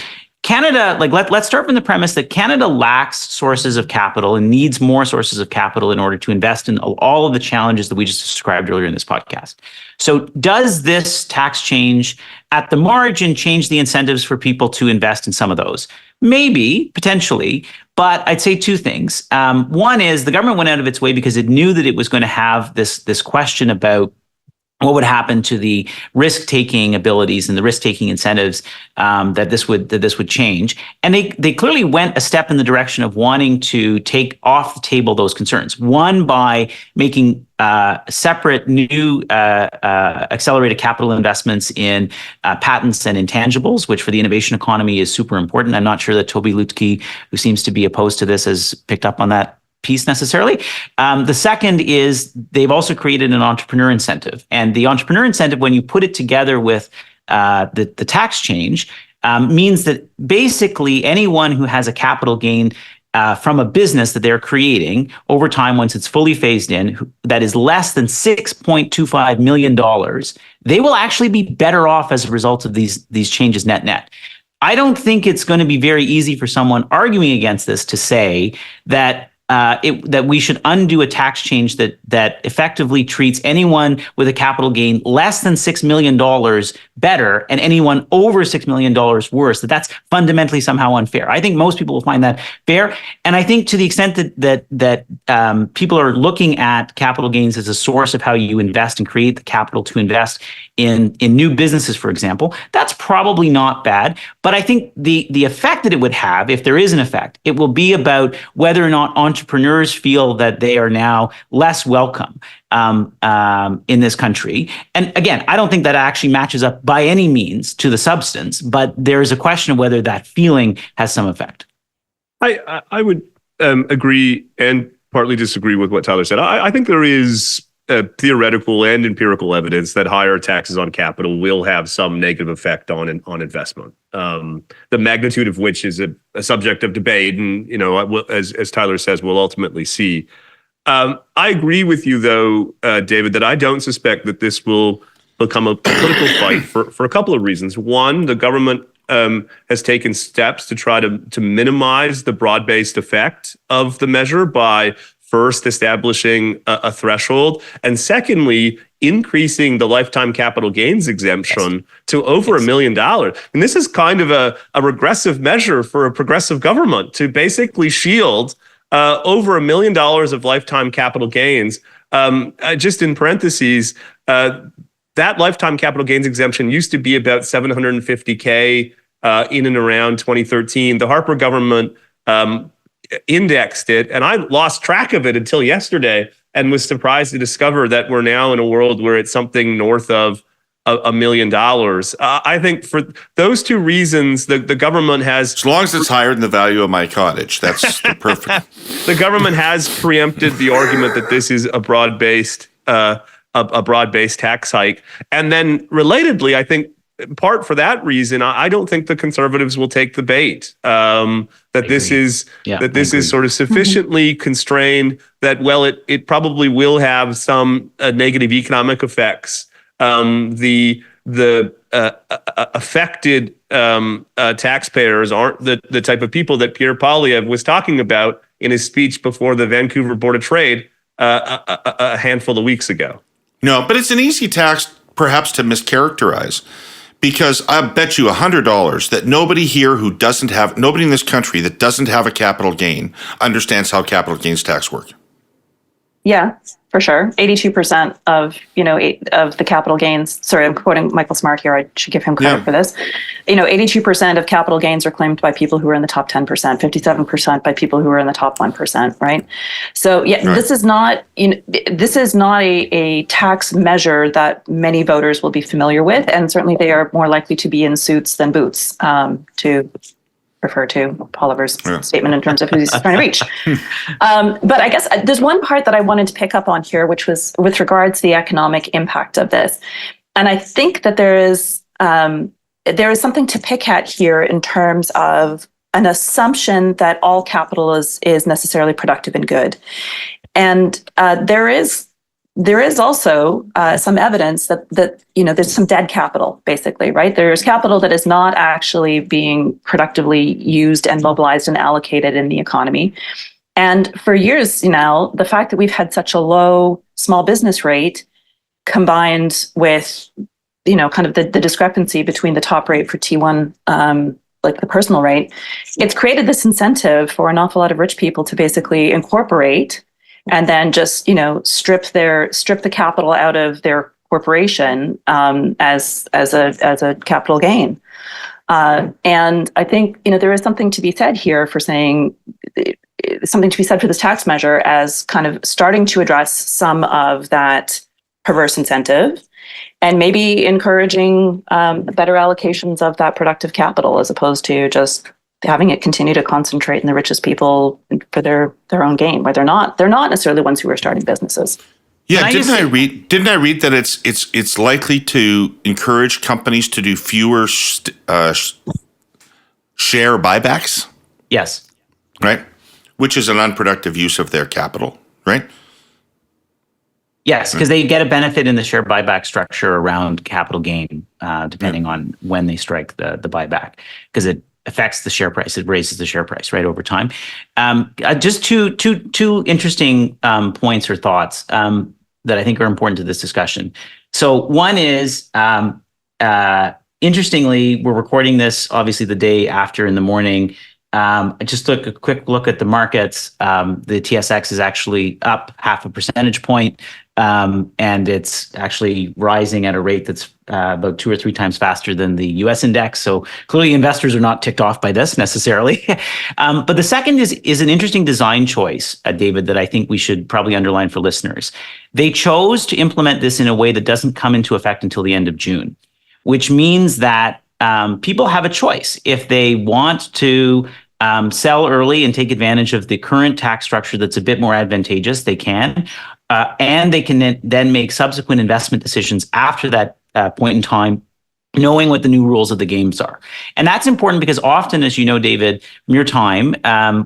Speaker 3: Canada, let's start from the premise that Canada lacks sources of capital and needs more sources of capital in order to invest in all of the challenges that we just described earlier in this podcast. So does this tax change at the margin change the incentives for people to invest in some of those? Maybe, potentially, but I'd say two things. One is the government went out of its way because it knew that it was going to have this question about what would happen to the risk-taking abilities and the risk-taking incentives that this would change, and they clearly went a step in the direction of wanting to take off the table those concerns. One, by making separate new accelerated capital investments in patents and intangibles, which for the innovation economy is super important. I'm not sure that Toby Lutke, who seems to be opposed to this, has picked up on that piece necessarily. The second is they've also created an entrepreneur incentive. And the entrepreneur incentive, when you put it together with the tax change, means that basically anyone who has a capital gain from a business that they're creating over time, once it's fully phased in, that is less than $6.25 million, they will actually be better off as a result of these changes net. I don't think it's going to be very easy for someone arguing against this to say that that we should undo a tax change that effectively treats anyone with a capital gain less than $6 million better and anyone over $6 million worse, that's fundamentally somehow unfair. I think most people will find that fair. And I think to the extent that people are looking at capital gains as a source of how you invest and create the capital to invest in new businesses, for example, that's probably not bad. But I think the effect that it would have, if there is an effect, it will be about whether or not entrepreneurs feel that they are now less welcome in this country. And again, I don't think that actually matches up by any means to the substance, but there is a question of whether that feeling has some effect.
Speaker 2: I would agree and partly disagree with what Tyler said. I think there is theoretical and empirical evidence that higher taxes on capital will have some negative effect on investment. The magnitude of which is a subject of debate, and as Tyler says, we'll ultimately see. I agree with you, though, David, that I don't suspect that this will become a political fight for a couple of reasons. One, the government has taken steps to try to minimize the broad-based effect of the measure by first establishing a threshold, and secondly, increasing the lifetime capital gains exemption to over $1 million. And this is kind of a regressive measure for a progressive government to basically shield over $1 million of lifetime capital gains. Just in parentheses, that lifetime capital gains exemption used to be about $750K in and around 2013. The Harper government indexed it, and I lost track of it until yesterday and was surprised to discover that we're now in a world where it's something north of $1 million. I think for those two reasons, the government has,
Speaker 1: as long as it's higher than the value of my cottage, that's the perfect.
Speaker 2: the government has preempted the argument that this is a broad-based tax hike. And then relatedly, I think part for that reason, I don't think the Conservatives will take the bait. This is sort of sufficiently constrained that, well, it probably will have some negative economic effects. The affected taxpayers aren't the type of people that Pierre Poilievre was talking about in his speech before the Vancouver Board of Trade a handful of weeks ago.
Speaker 1: No, but it's an easy tax perhaps to mischaracterize, because I bet you $100 that nobody in this country that doesn't have a capital gain understands how capital gains tax work.
Speaker 4: Yeah, for sure. 82% of the capital gains. Sorry, I'm quoting Michael Smart here. I should give him credit for this. 82% of capital gains are claimed by people who are in the top 10%, 57% by people who are in the top 1%. Right. So right. This is not a tax measure that many voters will be familiar with, and certainly they are more likely to be in suits than boots. To refer to Oliver's statement in terms of who he's trying to reach. But I guess there's one part that I wanted to pick up on here, which was with regards to the economic impact of this. And I think that there is something to pick at here in terms of an assumption that all capital is necessarily productive and good. And there is also some evidence that there's some dead capital, basically, right? There's capital that is not actually being productively used and mobilized and allocated in the economy. And for years now, the fact that we've had such a low small business rate combined with, kind of the discrepancy between the top rate for T1, like the personal rate, it's created this incentive for an awful lot of rich people to basically incorporate and then just, strip the capital out of their corporation as a capital gain. And I think, there is something to be said here for saying something to be said for this tax measure as kind of starting to address some of that perverse incentive and maybe encouraging better allocations of that productive capital as opposed to just having it continue to concentrate in the richest people for their own gain, where they're not necessarily the ones who are starting businesses.
Speaker 1: Yeah, didn't I read that it's likely to encourage companies to do fewer share buybacks?
Speaker 3: Yes.
Speaker 1: Right? Which is an unproductive use of their capital, right?
Speaker 3: Yes, because they get a benefit in the share buyback structure around capital gain, depending on when they strike the buyback, because it affects the share price. It raises the share price right over time. Just two interesting points or thoughts that I think are important to this discussion. So one is, interestingly, we're recording this obviously the day after in the morning. I just took a quick look at the markets. The TSX is actually up 0.5 percentage point, and it's actually rising at a rate that's about 2 or 3 times faster than the US index. So clearly investors are not ticked off by this necessarily. But the second is an interesting design choice, David, that I think we should probably underline for listeners. They chose to implement this in a way that doesn't come into effect until the end of June, which means that people have a choice. If they want to sell early and take advantage of the current tax structure that's a bit more advantageous, they can. And they can then make subsequent investment decisions after that point in time, knowing what the new rules of the games are. And that's important because often, as you know, David, from your time,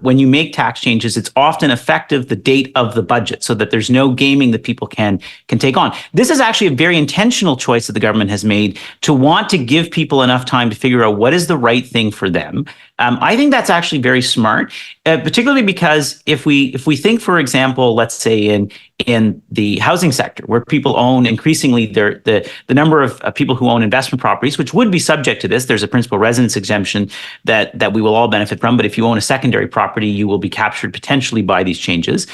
Speaker 3: when you make tax changes, it's often effective the date of the budget so that there's no gaming that people can take on. This is actually a very intentional choice that the government has made to want to give people enough time to figure out what is the right thing for them. I think that's actually very smart, particularly because if we think, for example, let's say in the housing sector, where people own increasingly the number of people who own investment properties, which would be subject to this. There's a principal residence exemption that we will all benefit from. But if you own a secondary property, you will be captured potentially by these changes.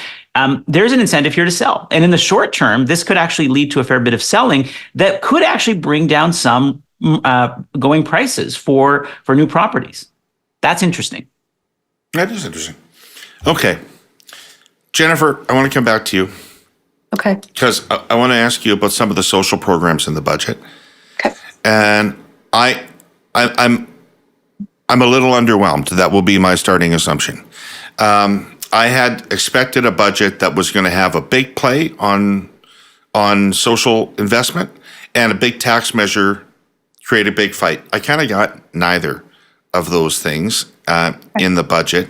Speaker 3: There's an incentive here to sell. And in the short term, this could actually lead to a fair bit of selling that could actually bring down some going prices for new properties. That's interesting.
Speaker 1: That is interesting. Okay. Jennifer, I want to come back to you.
Speaker 4: Okay.
Speaker 1: Because I want to ask you about some of the social programs in the budget. and I'm a little underwhelmed. That will be my starting assumption. I had expected a budget that was going to have a big play on social investment and a big tax measure create a big fight. I kind of got neither of those things in the budget.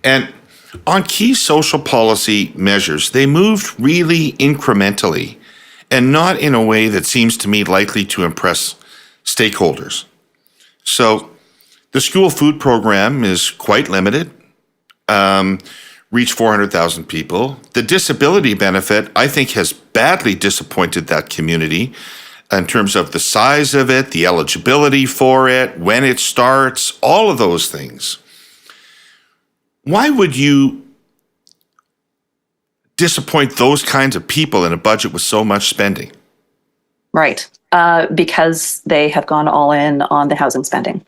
Speaker 1: And on key social policy measures, they moved really incrementally and not in a way that seems to me likely to impress stakeholders. So the school food program is quite limited, reached 400,000 people. The disability benefit, I think, has badly disappointed that community in terms of the size of it, the eligibility for it, when it starts, all of those things. Why would you disappoint those kinds of people in a budget with so much spending?
Speaker 4: Right. Because they have gone all in on the housing spending.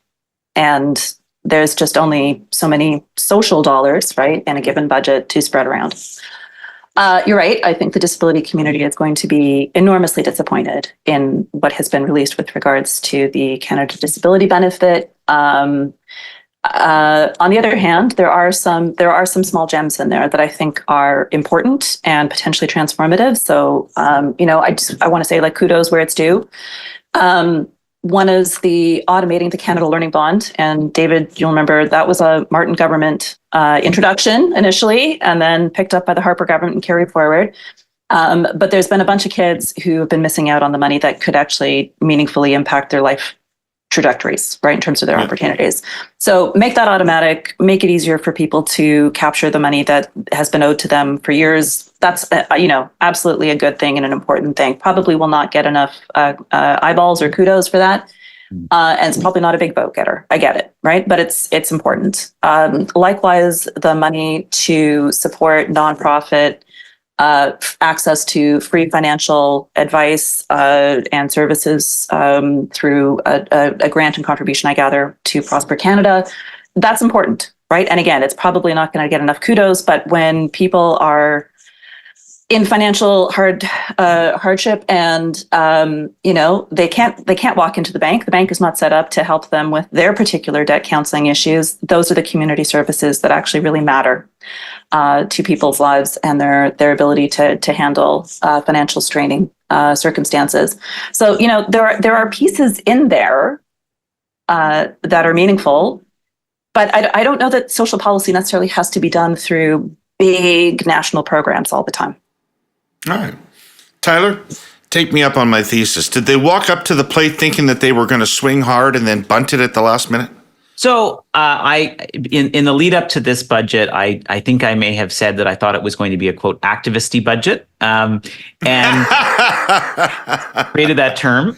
Speaker 4: And there's just only so many social dollars, right, in a given budget to spread around. You're right. I think the disability community is going to be enormously disappointed in what has been released with regards to the Canada Disability Benefit. On the other hand, there are some small gems in there that I think are important and potentially transformative. So, I want to say, like, kudos where it's due. One is the automating the Canada Learning Bond. And David, you'll remember that was a Martin government introduction initially, and then picked up by the Harper government and carried forward. But there's been a bunch of kids who have been missing out on the money that could actually meaningfully impact their life trajectories, right, in terms of their opportunities. So make that automatic, make it easier for people to capture the money that has been owed to them for years. That's, absolutely a good thing and an important thing. Probably will not get enough eyeballs or kudos for that. And it's probably not a big vote getter. I get it, right? But it's important. Likewise, the money to support nonprofit access to free financial advice and services through a grant and contribution, I gather, to Prosper Canada. That's important, right? And again, it's probably not going to get enough kudos, but when people are in financial hardship and they can't walk into the bank is not set up to help them with their particular debt counseling issues. Those are the community services that actually really matter to people's lives and their ability to handle financial straining circumstances. So there are pieces in there that are meaningful, but I don't know that social policy necessarily has to be done through big national programs all the time.
Speaker 1: All right. Tyler, take me up on my thesis. Did they walk up to the plate thinking that they were going to swing hard and then bunt it at the last minute?
Speaker 3: So in the lead up to this budget, I think I may have said that I thought it was going to be a, quote, activist-y budget, and created that term.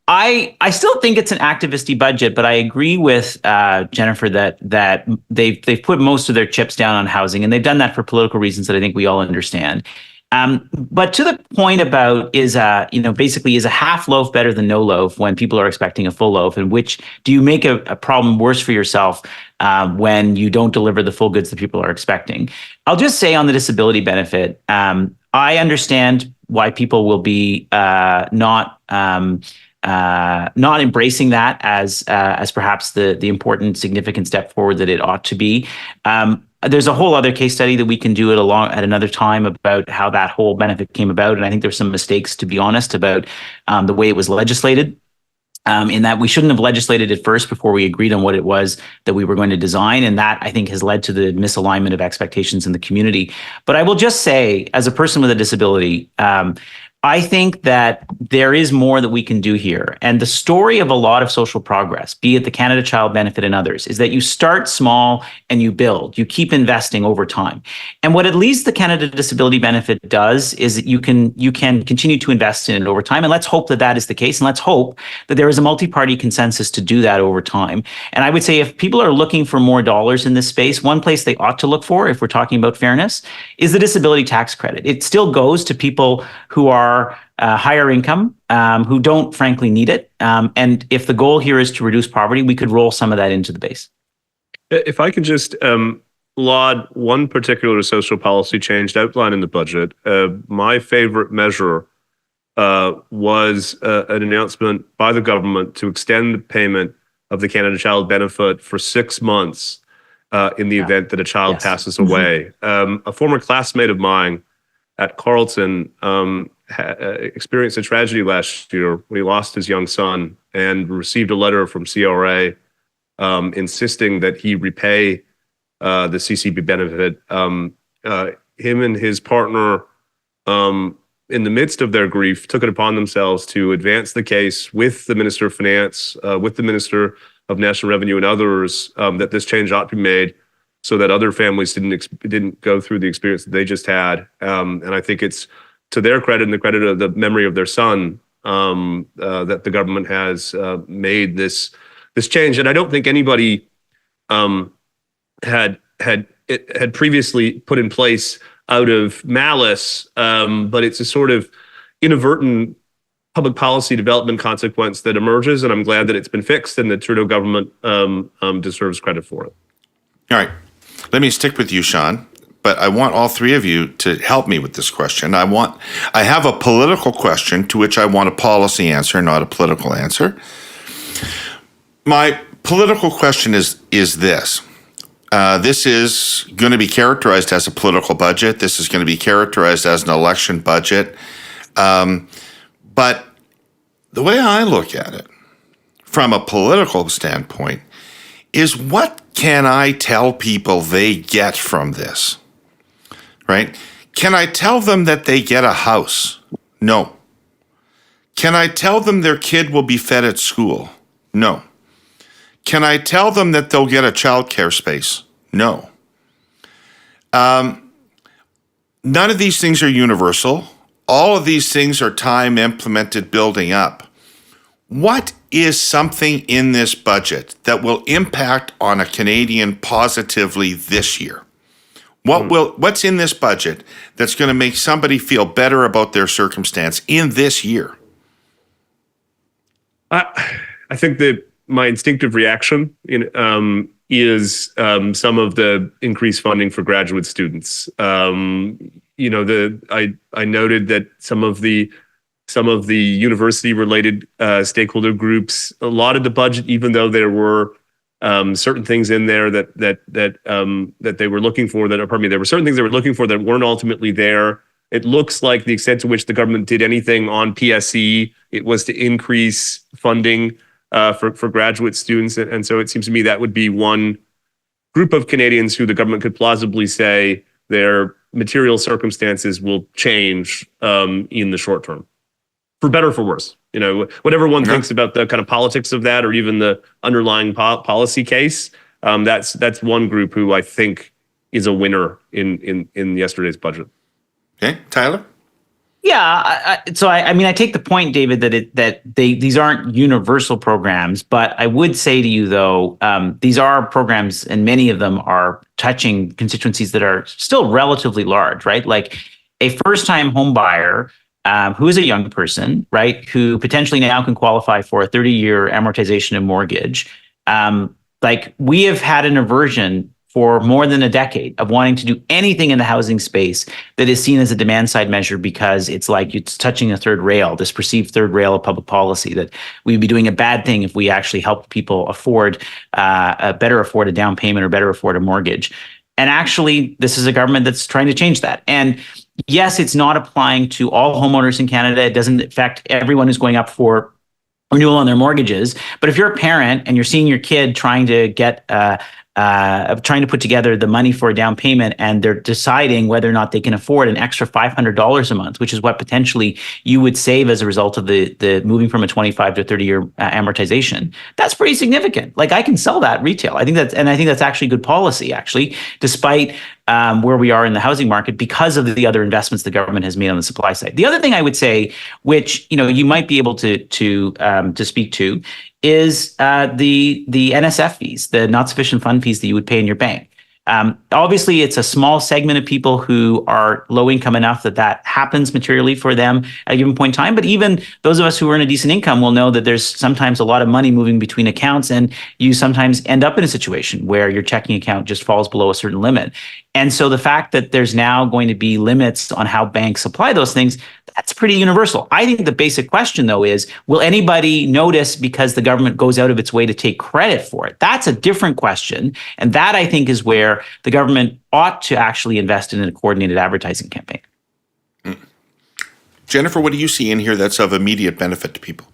Speaker 3: I still think it's an activist-y budget, but I agree with Jennifer that they've put most of their chips down on housing, and they've done that for political reasons that I think we all understand. But to the point about is a half loaf better than no loaf when people are expecting a full loaf, and which do you make a problem worse for yourself when you don't deliver the full goods that people are expecting? I'll just say on the disability benefit, I understand why people will be not embracing that as perhaps the important, significant step forward that it ought to be. There's a whole other case study that we can do at another time about how that whole benefit came about. And I think there's some mistakes, to be honest, about the way it was legislated, in that we shouldn't have legislated it first before we agreed on what it was that we were going to design. And that, I think, has led to the misalignment of expectations in the community. But I will just say, as a person with a disability, I think that there is more that we can do here. And the story of a lot of social progress, be it the Canada Child Benefit and others, is that you start small and you build, you keep investing over time. And what at least the Canada Disability Benefit does is that you can continue to invest in it over time. And let's hope that that is the case. And let's hope that there is a multi-party consensus to do that over time. And I would say if people are looking for more dollars in this space, one place they ought to look for, if we're talking about fairness, is the disability tax credit. It still goes to people who are higher income, who don't frankly need it. And if the goal here is to reduce poverty, we could roll some of that into the base.
Speaker 2: If I could just laud one particular social policy change outlined in the budget, my favorite measure was an announcement by the government to extend the payment of the Canada Child Benefit for 6 months in the event that a child passes away. A former classmate of mine at Carleton experienced a tragedy last year when he lost his young son and received a letter from CRA insisting that he repay the CCB benefit. Him and his partner, in the midst of their grief, took it upon themselves to advance the case with the Minister of Finance, with the Minister of National Revenue and others, that this change ought to be made so that other families didn't go through the experience that they just had. And I think it's to their credit and the credit of the memory of their son that the government has made this change. And I don't think anybody had previously put in place out of malice, but it's a sort of inadvertent public policy development consequence that emerges, and I'm glad that it's been fixed and the Trudeau government deserves credit for it.
Speaker 1: All right. Let me stick with you, Sean, but I want all three of you to help me with this question. I have a political question to which I want a policy answer, not a political answer. My political question is this. This is going to be characterized as a political budget. This is going to be characterized as an election budget. But the way I look at it from a political standpoint is, what can I tell people they get from this? Right? Can I tell them that they get a house? No. Can I tell them their kid will be fed at school? No. Can I tell them that they'll get a childcare space? No. None of these things are universal. All of these things are time implemented building up. What is something in this budget that will impact on a Canadian positively this year? What's in this budget that's going to make somebody feel better about their circumstance in this year?
Speaker 2: I think that my instinctive reaction is some of the increased funding for graduate students. I noted that some of the university-related stakeholder groups allotted the budget, even though there were certain things in there that they were looking for. There were certain things they were looking for that weren't ultimately there. It looks like the extent to which the government did anything on PSE, it was to increase funding for graduate students. And so it seems to me that would be one group of Canadians who the government could plausibly say their material circumstances will change in the short term, for better or for worse. Whatever one thinks about the kind of politics of that, or even the underlying policy case, that's one group who I think is a winner in yesterday's budget.
Speaker 1: Okay, Tyler?
Speaker 3: Yeah, I take the point, David, that these aren't universal programs, but I would say to you though, these are programs, and many of them are touching constituencies that are still relatively large, right? Like a first-time home buyer who is a young person, right, who potentially now can qualify for a 30-year amortization of mortgage. We have had an aversion for more than a decade of wanting to do anything in the housing space that is seen as a demand side measure, because it's like it's touching a third rail, this perceived third rail of public policy, that we'd be doing a bad thing if we actually help people better afford a down payment or better afford a mortgage. And actually, this is a government that's trying to change that. And yes, it's not applying to all homeowners in Canada. It doesn't affect everyone who's going up for renewal on their mortgages. But if you're a parent and you're seeing your kid trying to put together the money for a down payment, and they're deciding whether or not they can afford an extra $500 a month, which is what potentially you would save as a result of the moving from a 25 to 30-year amortization, that's pretty significant. Like, I can sell that retail. I think that's actually good policy, actually, despite where we are in the housing market, because of the other investments the government has made on the supply side. The other thing I would say, which you might be able to speak to, is the NSF fees, the not sufficient fund fees that you would pay in your bank. Obviously, it's a small segment of people who are low income enough that happens materially for them at a given point in time. But even those of us who earn a decent income will know that there's sometimes a lot of money moving between accounts, and you sometimes end up in a situation where your checking account just falls below a certain limit. And so the fact that there's now going to be limits on how banks apply those things, That's pretty universal. I think the basic question, though, is will anybody notice because the government goes out of its way to take credit for it? That's a different question. And that, I think, is where the government ought to actually invest in a coordinated advertising campaign.
Speaker 1: Jennifer, what do you see in here that's of immediate benefit to people?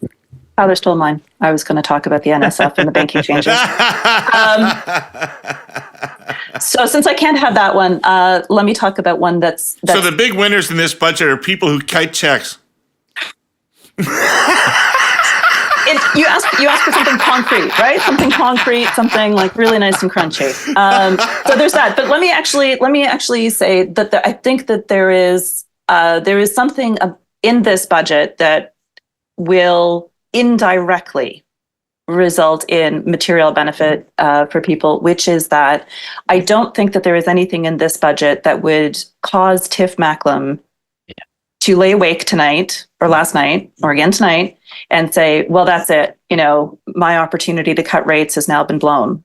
Speaker 4: Tyler stole mine. I was going to talk about the NSF and the banking changes. So since I can't have that one, let me talk about one that's
Speaker 1: So the big winners in this budget are people who kite checks.
Speaker 4: you asked for something concrete, right? Something concrete, something like really nice and crunchy. So there's that. But let me actually say that I think that there is something in this budget that will indirectly result in material benefit for people, which is that I don't think that there is anything in this budget that would cause Tiff Macklem to lay awake tonight or last night or again tonight and say, well, that's it. My opportunity to cut rates has now been blown.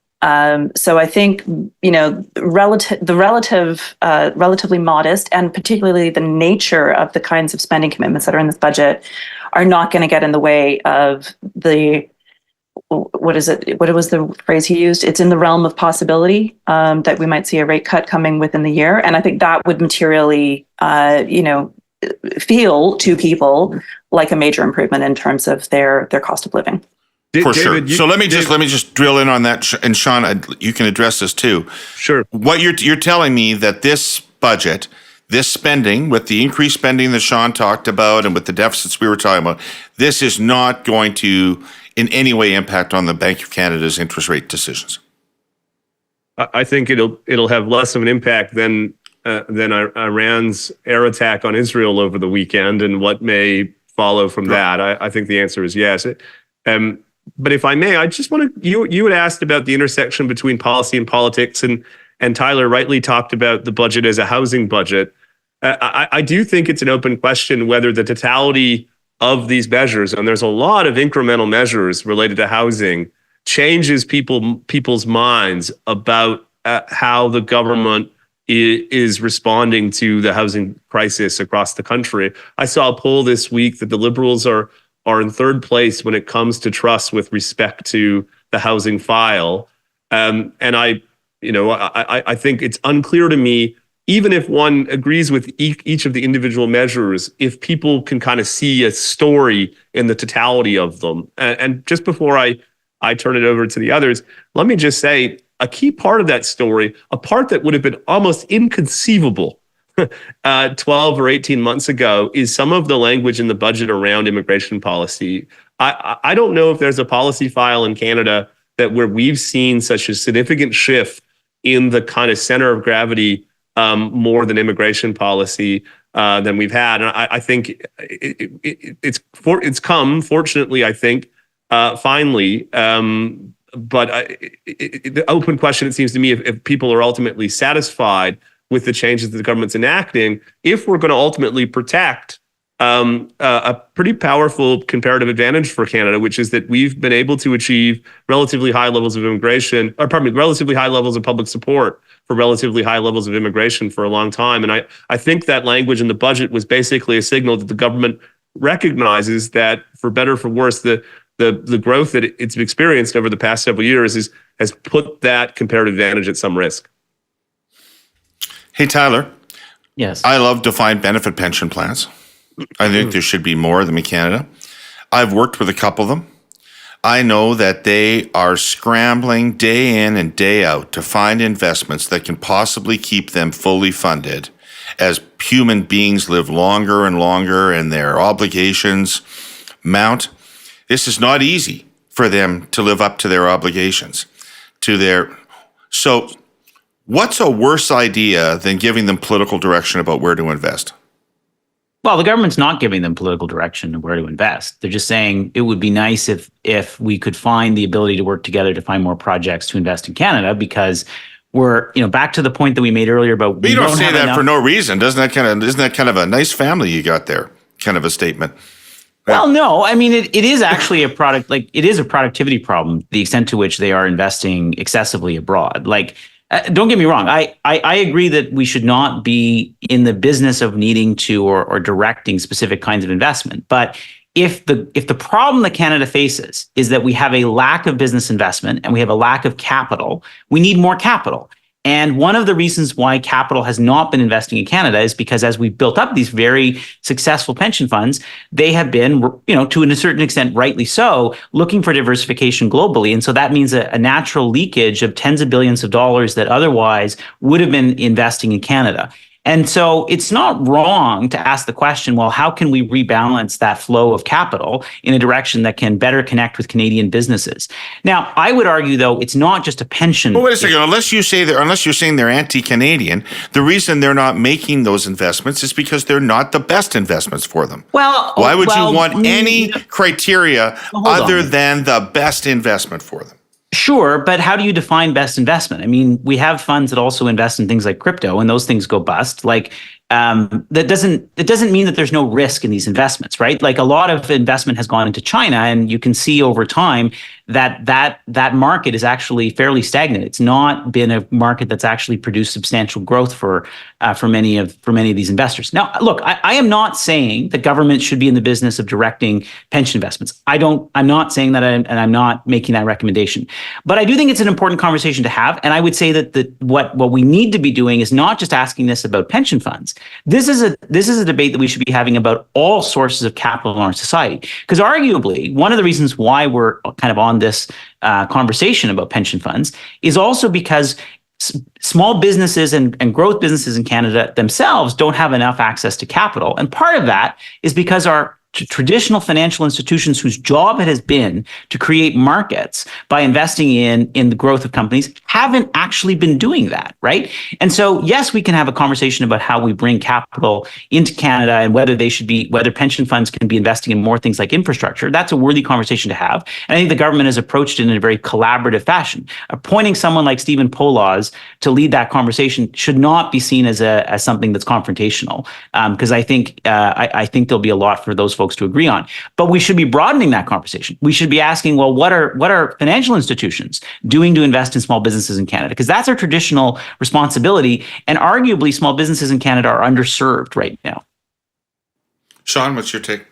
Speaker 4: So I think, relatively modest and particularly the nature of the kinds of spending commitments that are in this budget are not going to get in the way of what was the phrase he used? It's in the realm of possibility that we might see a rate cut coming within the year. And I think that would materially, feel to people like a major improvement in terms of their cost of living.
Speaker 1: For sure. So let me just drill in on that, and Sean, you can address this too.
Speaker 2: Sure.
Speaker 1: What you're telling me that this budget, this spending, with the increased spending that Sean talked about, and with the deficits we were talking about, this is not going to in any way impact on the Bank of Canada's interest rate decisions.
Speaker 2: I think it'll have less of an impact than Iran's air attack on Israel over the weekend and what may follow from that. I think the answer is yes. But if I may, I just want to, you had asked about the intersection between policy and politics, and Tyler rightly talked about the budget as a housing budget. I do think it's an open question whether the totality of these measures, and there's a lot of incremental measures related to housing, changes people's minds about how the government is responding to the housing crisis across the country. I saw a poll this week that the Liberals are in third place when it comes to trust with respect to the housing file. And I think it's unclear to me, even if one agrees with each of the individual measures, if people can kind of see a story in the totality of them. And just before I turn it over to the others, let me just say a key part of that story, a part that would have been almost inconceivable 12 or 18 months ago, is some of the language in the budget around immigration policy. I don't know if there's a policy file in Canada where we've seen such a significant shift in the kind of center of gravity more than immigration policy than we've had. And I think it's come, fortunately, I think, finally. But the open question, it seems to me, if people are ultimately satisfied with the changes that the government's enacting, if we're going to ultimately protect a pretty powerful comparative advantage for Canada, which is that we've been able to achieve relatively high levels of relatively high levels of public support for relatively high levels of immigration for a long time. And I think that language in the budget was basically a signal that the government recognizes that, for better or for worse, the growth that it's experienced over the past several years has put that comparative advantage at some risk.
Speaker 1: Hey, Tyler.
Speaker 3: Yes.
Speaker 1: I love defined benefit pension plans. I think there should be more of them in Canada. I've worked with a couple of them. I know that they are scrambling day in and day out to find investments that can possibly keep them fully funded as human beings live longer and longer and their obligations mount. This is not easy for them to live up to their obligations, So what's a worse idea than giving them political direction about where to invest?
Speaker 3: Well, the government's not giving them political direction of where to invest. They're just saying it would be nice if we could find the ability to work together to find more projects to invest in Canada, because we're, back to the point that we made earlier about.
Speaker 1: But you don't say that for no reason. Isn't that kind of a nice family you got there? Kind of a statement.
Speaker 3: Well, no, I mean, it is actually it is a productivity problem, the extent to which they are investing excessively abroad. Don't get me wrong. I agree that we should not be in the business of needing to or directing specific kinds of investment. But if the problem that Canada faces is that we have a lack of business investment and we have a lack of capital, we need more capital. And one of the reasons why capital has not been investing in Canada is because as we've built up these very successful pension funds, they have been, to a certain extent, rightly so, looking for diversification globally. And so that means a natural leakage of tens of billions of dollars that otherwise would have been investing in Canada. And so it's not wrong to ask the question, well, how can we rebalance that flow of capital in a direction that can better connect with Canadian businesses? Now, I would argue, though, it's not just a pension.
Speaker 1: Well, wait a second. Unless you're saying they're anti-Canadian, the reason they're not making those investments is because they're not the best investments for them.
Speaker 3: Well,
Speaker 1: why would you want any criteria other than the best investment for them?
Speaker 3: Sure, but how do you define best investment? I mean, we have funds that also invest in things like crypto, and those things go bust. Like that doesn't mean that there's no risk in these investments, right? Like a lot of investment has gone into China, and you can see over time that market is actually fairly stagnant. It's not been a market that's actually produced substantial growth for many of these investors. Now, look, I am not saying that government should be in the business of directing pension investments. I'm not saying that, and I'm not making that recommendation. But I do think it's an important conversation to have, and I would say that what we need to be doing is not just asking this about pension funds. This is a debate that we should be having about all sources of capital in our society. Because arguably, one of the reasons why we're kind of on this conversation about pension funds is also because small businesses and growth businesses in Canada themselves don't have enough access to capital. And part of that is because our traditional financial institutions whose job it has been to create markets by investing in the growth of companies haven't actually been doing that, right? And so, yes, we can have a conversation about how we bring capital into Canada and whether pension funds can be investing in more things like infrastructure. That's a worthy conversation to have. And I think the government has approached it in a very collaborative fashion. Appointing someone like Stephen Poloz to lead that conversation should not be seen as something that's confrontational, because I think there'll be a lot for those folks to agree on. But we should be broadening that conversation. We should be asking, well, what are financial institutions doing to invest in small businesses in Canada? Because that's our traditional responsibility. And arguably, small businesses in Canada are underserved right now.
Speaker 1: Sean, what's your take?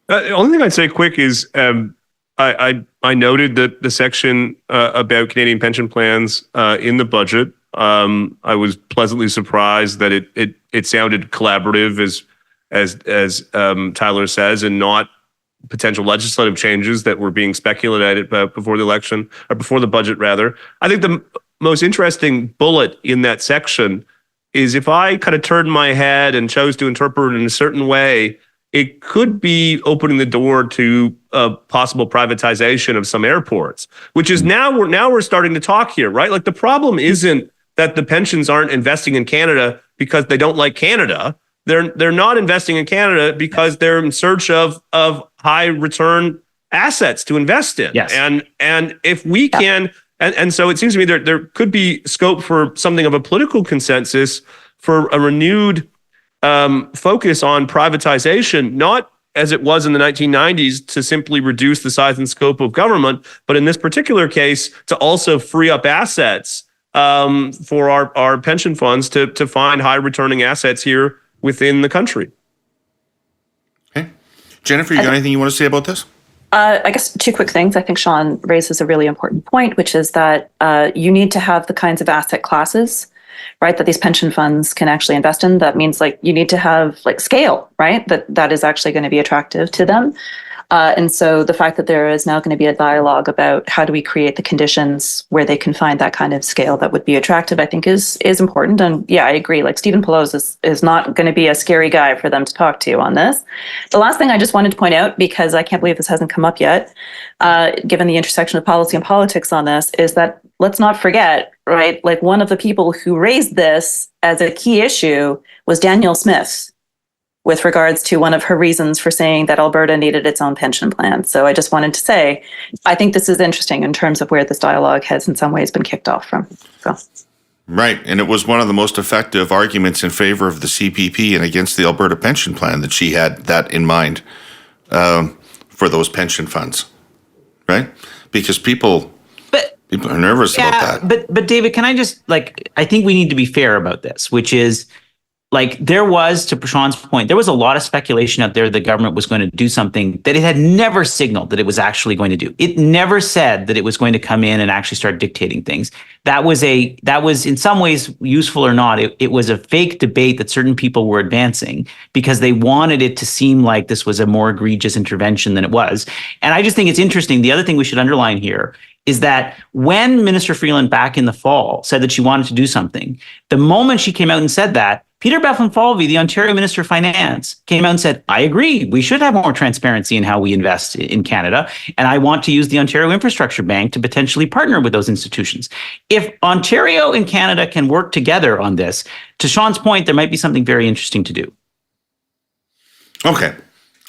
Speaker 2: The only thing I'd say quick is I noted that the section about Canadian pension plans in the budget. I was pleasantly surprised that it sounded collaborative as Tyler says, and not potential legislative changes that were being speculated about before the election, or before the budget, rather. I think the most interesting bullet in that section is, if I kind of turned my head and chose to interpret it in a certain way, it could be opening the door to a possible privatization of some airports, which is now we're starting to talk here, right? Like, the problem isn't that the pensions aren't investing in Canada because they don't like Canada. They're not investing in Canada because they're in search of high return assets to invest in.
Speaker 3: Yes.
Speaker 2: And if we can, and so it seems to me there could be scope for something of a political consensus for a renewed focus on privatization, not as it was in the 1990s to simply reduce the size and scope of government, but in this particular case to also free up assets for our pension funds to find high returning assets here within the country.
Speaker 1: Okay. Jennifer, you got anything you want to say about this?
Speaker 4: I guess two quick things. I think Sean raises a really important point, which is that you need to have the kinds of asset classes, right, that these pension funds can actually invest in. That means, like, you need to have, like, scale, right, that is actually going to be attractive to them. And so the fact that there is now going to be a dialogue about how do we create the conditions where they can find that kind of scale that would be attractive, I think is important. And yeah, I agree. Like, Stephen Poloz is not going to be a scary guy for them to talk to on this. The last thing I just wanted to point out, because I can't believe this hasn't come up yet, given the intersection of policy and politics on this, is that let's not forget, right? Like, one of the people who raised this as a key issue was Danielle Smith, with regards to one of her reasons for saying that Alberta needed its own pension plan. So I just wanted to say, I think this is interesting in terms of where this dialogue has in some ways been kicked off from. So.
Speaker 1: Right. And it was one of the most effective arguments in favor of the CPP and against the Alberta pension plan that she had that in mind for those pension funds. Right? Because people... People are nervous about that.
Speaker 3: But David, can I just I think we need to be fair about this, which is there was, to Sean's point, there was a lot of speculation out there the government was going to do something that it had never signaled that it was actually going to do. It never said that it was going to come in and actually start dictating things. That was in some ways, useful or not, it was a fake debate that certain people were advancing because they wanted it to seem like this was a more egregious intervention than it was. And I just think it's interesting. The other thing we should underline here is that when Minister Freeland back in the fall said that she wanted to do something, the moment she came out and said that, Peter Bethlenfalvy, the Ontario Minister of Finance, came out and said, I agree, we should have more transparency in how we invest in Canada, and I want to use the Ontario Infrastructure Bank to potentially partner with those institutions. If Ontario and Canada can work together on this, to Sean's point, there might be something very interesting to do.
Speaker 1: Okay.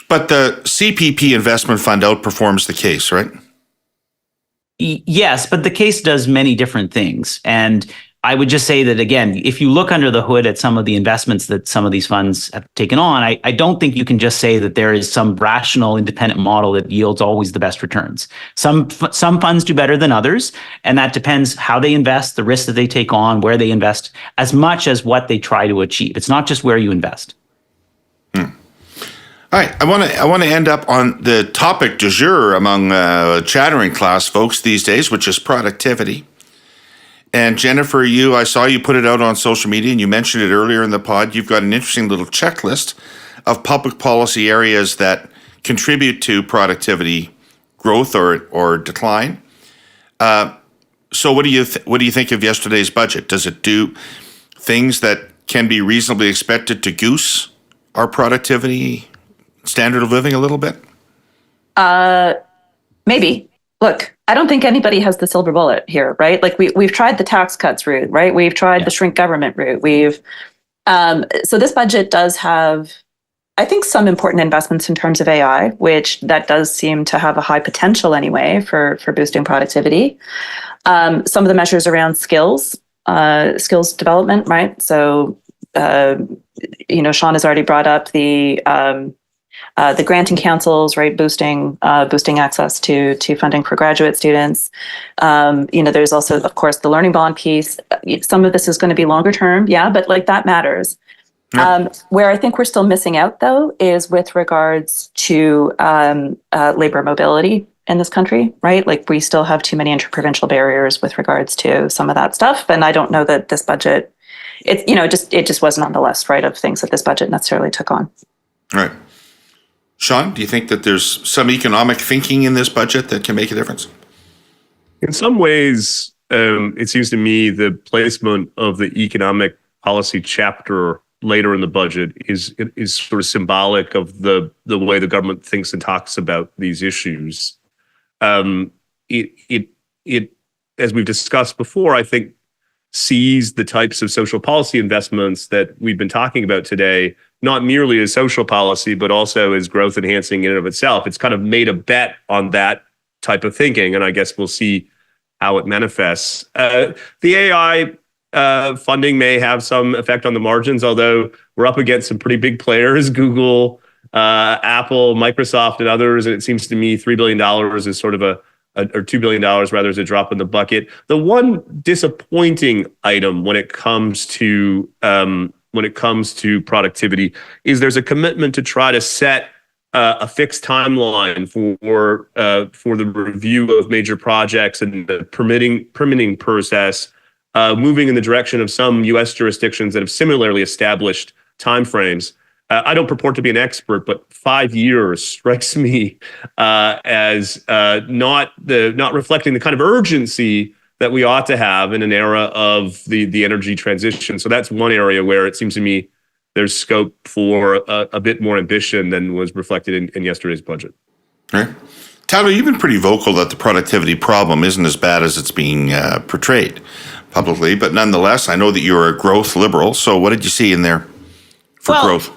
Speaker 1: But the CPP investment fund outperforms the case, right?
Speaker 3: Yes, but the case does many different things. And I would just say that, again, if you look under the hood at some of the investments that some of these funds have taken on, I don't think you can just say that there is some rational, independent model that yields always the best returns. Some funds do better than others, and that depends how they invest, the risks that they take on, where they invest, as much as what they try to achieve. It's not just where you invest.
Speaker 1: All right, I want to end up on the topic du jour among chattering class folks these days, which is productivity. And Jennifer, I saw you put it out on social media, and you mentioned it earlier in the pod. You've got an interesting little checklist of public policy areas that contribute to productivity growth or decline. So, what do you think of yesterday's budget? Does it do things that can be reasonably expected to goose our productivity standard of living a little bit?
Speaker 4: Maybe. Look, I don't think anybody has the silver bullet here, right? We've tried the tax cuts route, right? We've tried the shrink government route. So this budget does have, I think, some important investments in terms of AI, which that does seem to have a high potential anyway for boosting productivity. Some of the measures around skills development, right? So, Sean has already brought up the granting councils, right, boosting access to funding for graduate students. There's also, of course, the learning bond piece. Some of this is going to be longer term, but that matters. Where I think we're still missing out, though, is with regards to labor mobility in this country, right? We still have too many interprovincial barriers with regards to some of that stuff, and I don't know that this budget, it just wasn't on the list, right, of things that this budget necessarily took on.
Speaker 1: All right. Sean, do you think that there's some economic thinking in this budget that can make a difference?
Speaker 2: In some ways, it seems to me the placement of the economic policy chapter later in the budget is sort of symbolic of the way the government thinks and talks about these issues. It as we've discussed before, I think sees the types of social policy investments that we've been talking about today not merely as social policy, but also as growth enhancing in and of itself. It's kind of made a bet on that type of thinking, and I guess we'll see how it manifests. The AI funding may have some effect on the margins, although we're up against some pretty big players, Google, Apple, Microsoft, and others, and it seems to me $3 billion is sort of or $2 billion rather is a drop in the bucket. The one disappointing item when it comes to productivity is there's a commitment to try to set a fixed timeline for the review of major projects and the permitting process, moving in the direction of some U.S. jurisdictions that have similarly established timeframes. I don't purport to be an expert, but 5 years strikes me as not reflecting the kind of urgency that we ought to have in an era of the energy transition. So that's one area where it seems to me there's scope for a bit more ambition than was reflected in yesterday's budget.
Speaker 1: All right. Tyler, you've been pretty vocal that the productivity problem isn't as bad as it's being portrayed publicly, but nonetheless, I know that you're a growth liberal. So what did you see in there for growth?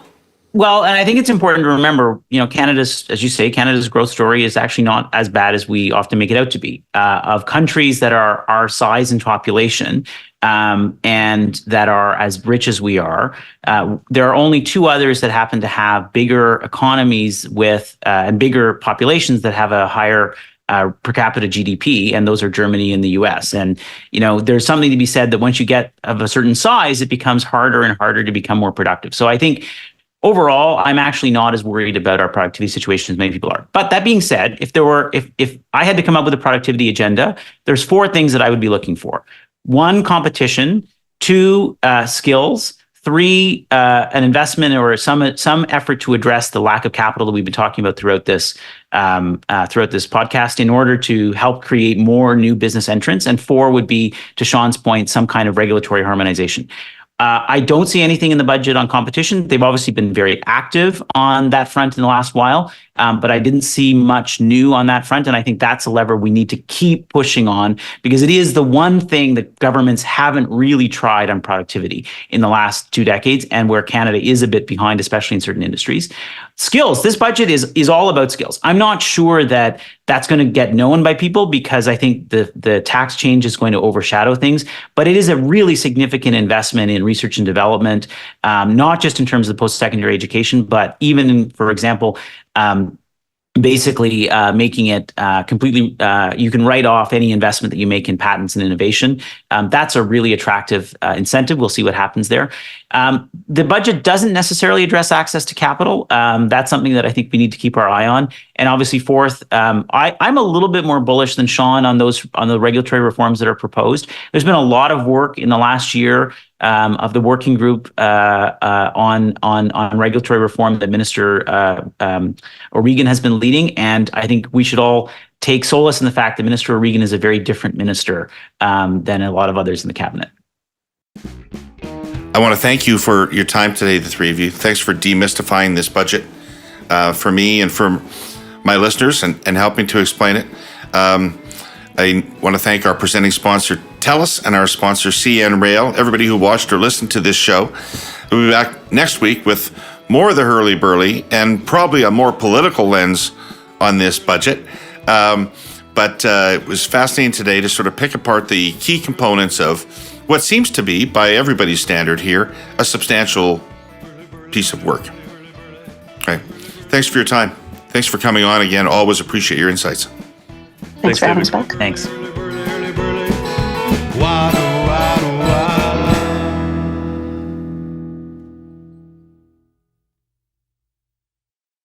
Speaker 3: Well, and I think it's important to remember, Canada's, as you say, Canada's growth story is actually not as bad as we often make it out to be. Of countries that are our size and population and that are as rich as we are, there are only two others that happen to have bigger economies with and bigger populations that have a higher per capita GDP, and those are Germany and the US. And, there's something to be said that once you get of a certain size, it becomes harder and harder to become more productive. So I think overall, I'm actually not as worried about our productivity situation as many people are. But that being said, if I had to come up with a productivity agenda, there's 4 things that I would be looking for. 1, competition. 2, skills. 3, an investment or some effort to address the lack of capital that we've been talking about throughout this podcast in order to help create more new business entrants. And 4 would be, to Sean's point, some kind of regulatory harmonization. I don't see anything in the budget on competition. They've obviously been very active on that front in the last while, but I didn't see much new on that front. And I think that's a lever we need to keep pushing on, because it is the one thing that governments haven't really tried on productivity in the last 2 decades, and where Canada is a bit behind, especially in certain industries. Skills. This budget is all about skills. I'm not sure that that's going to get known by people, because I think the tax change is going to overshadow things. But it is a really significant investment in research and development, not just in terms of post-secondary education, but even in, for example, basically making it completely, you can write off any investment that you make in patents and innovation. That's a really attractive incentive. We'll see what happens there. The budget doesn't necessarily address access to capital. That's something that I think we need to keep our eye on. And obviously, 4th, I'm a little bit more bullish than Sean on the regulatory reforms that are proposed. There's been a lot of work in the last year of the working group on regulatory reform that Minister O'Regan has been leading, and I think we should all take solace in the fact that Minister O'Regan is a very different minister than a lot of others in the cabinet.
Speaker 1: I want to thank you for your time today, the 3 of you. Thanks for demystifying this budget for me and for my listeners and helping to explain it. I want to thank our presenting sponsor, TELUS, and our sponsor, CN Rail. Everybody who watched or listened to this show. We'll be back next week with more of the Herle Burly and probably a more political lens on this budget. But it was fascinating today to sort of pick apart the key components of what seems to be, by everybody's standard here, a substantial piece of work. Okay. Thanks for your time. Thanks for coming on again. Always appreciate your insights.
Speaker 4: Thanks for having us back.
Speaker 3: Thanks.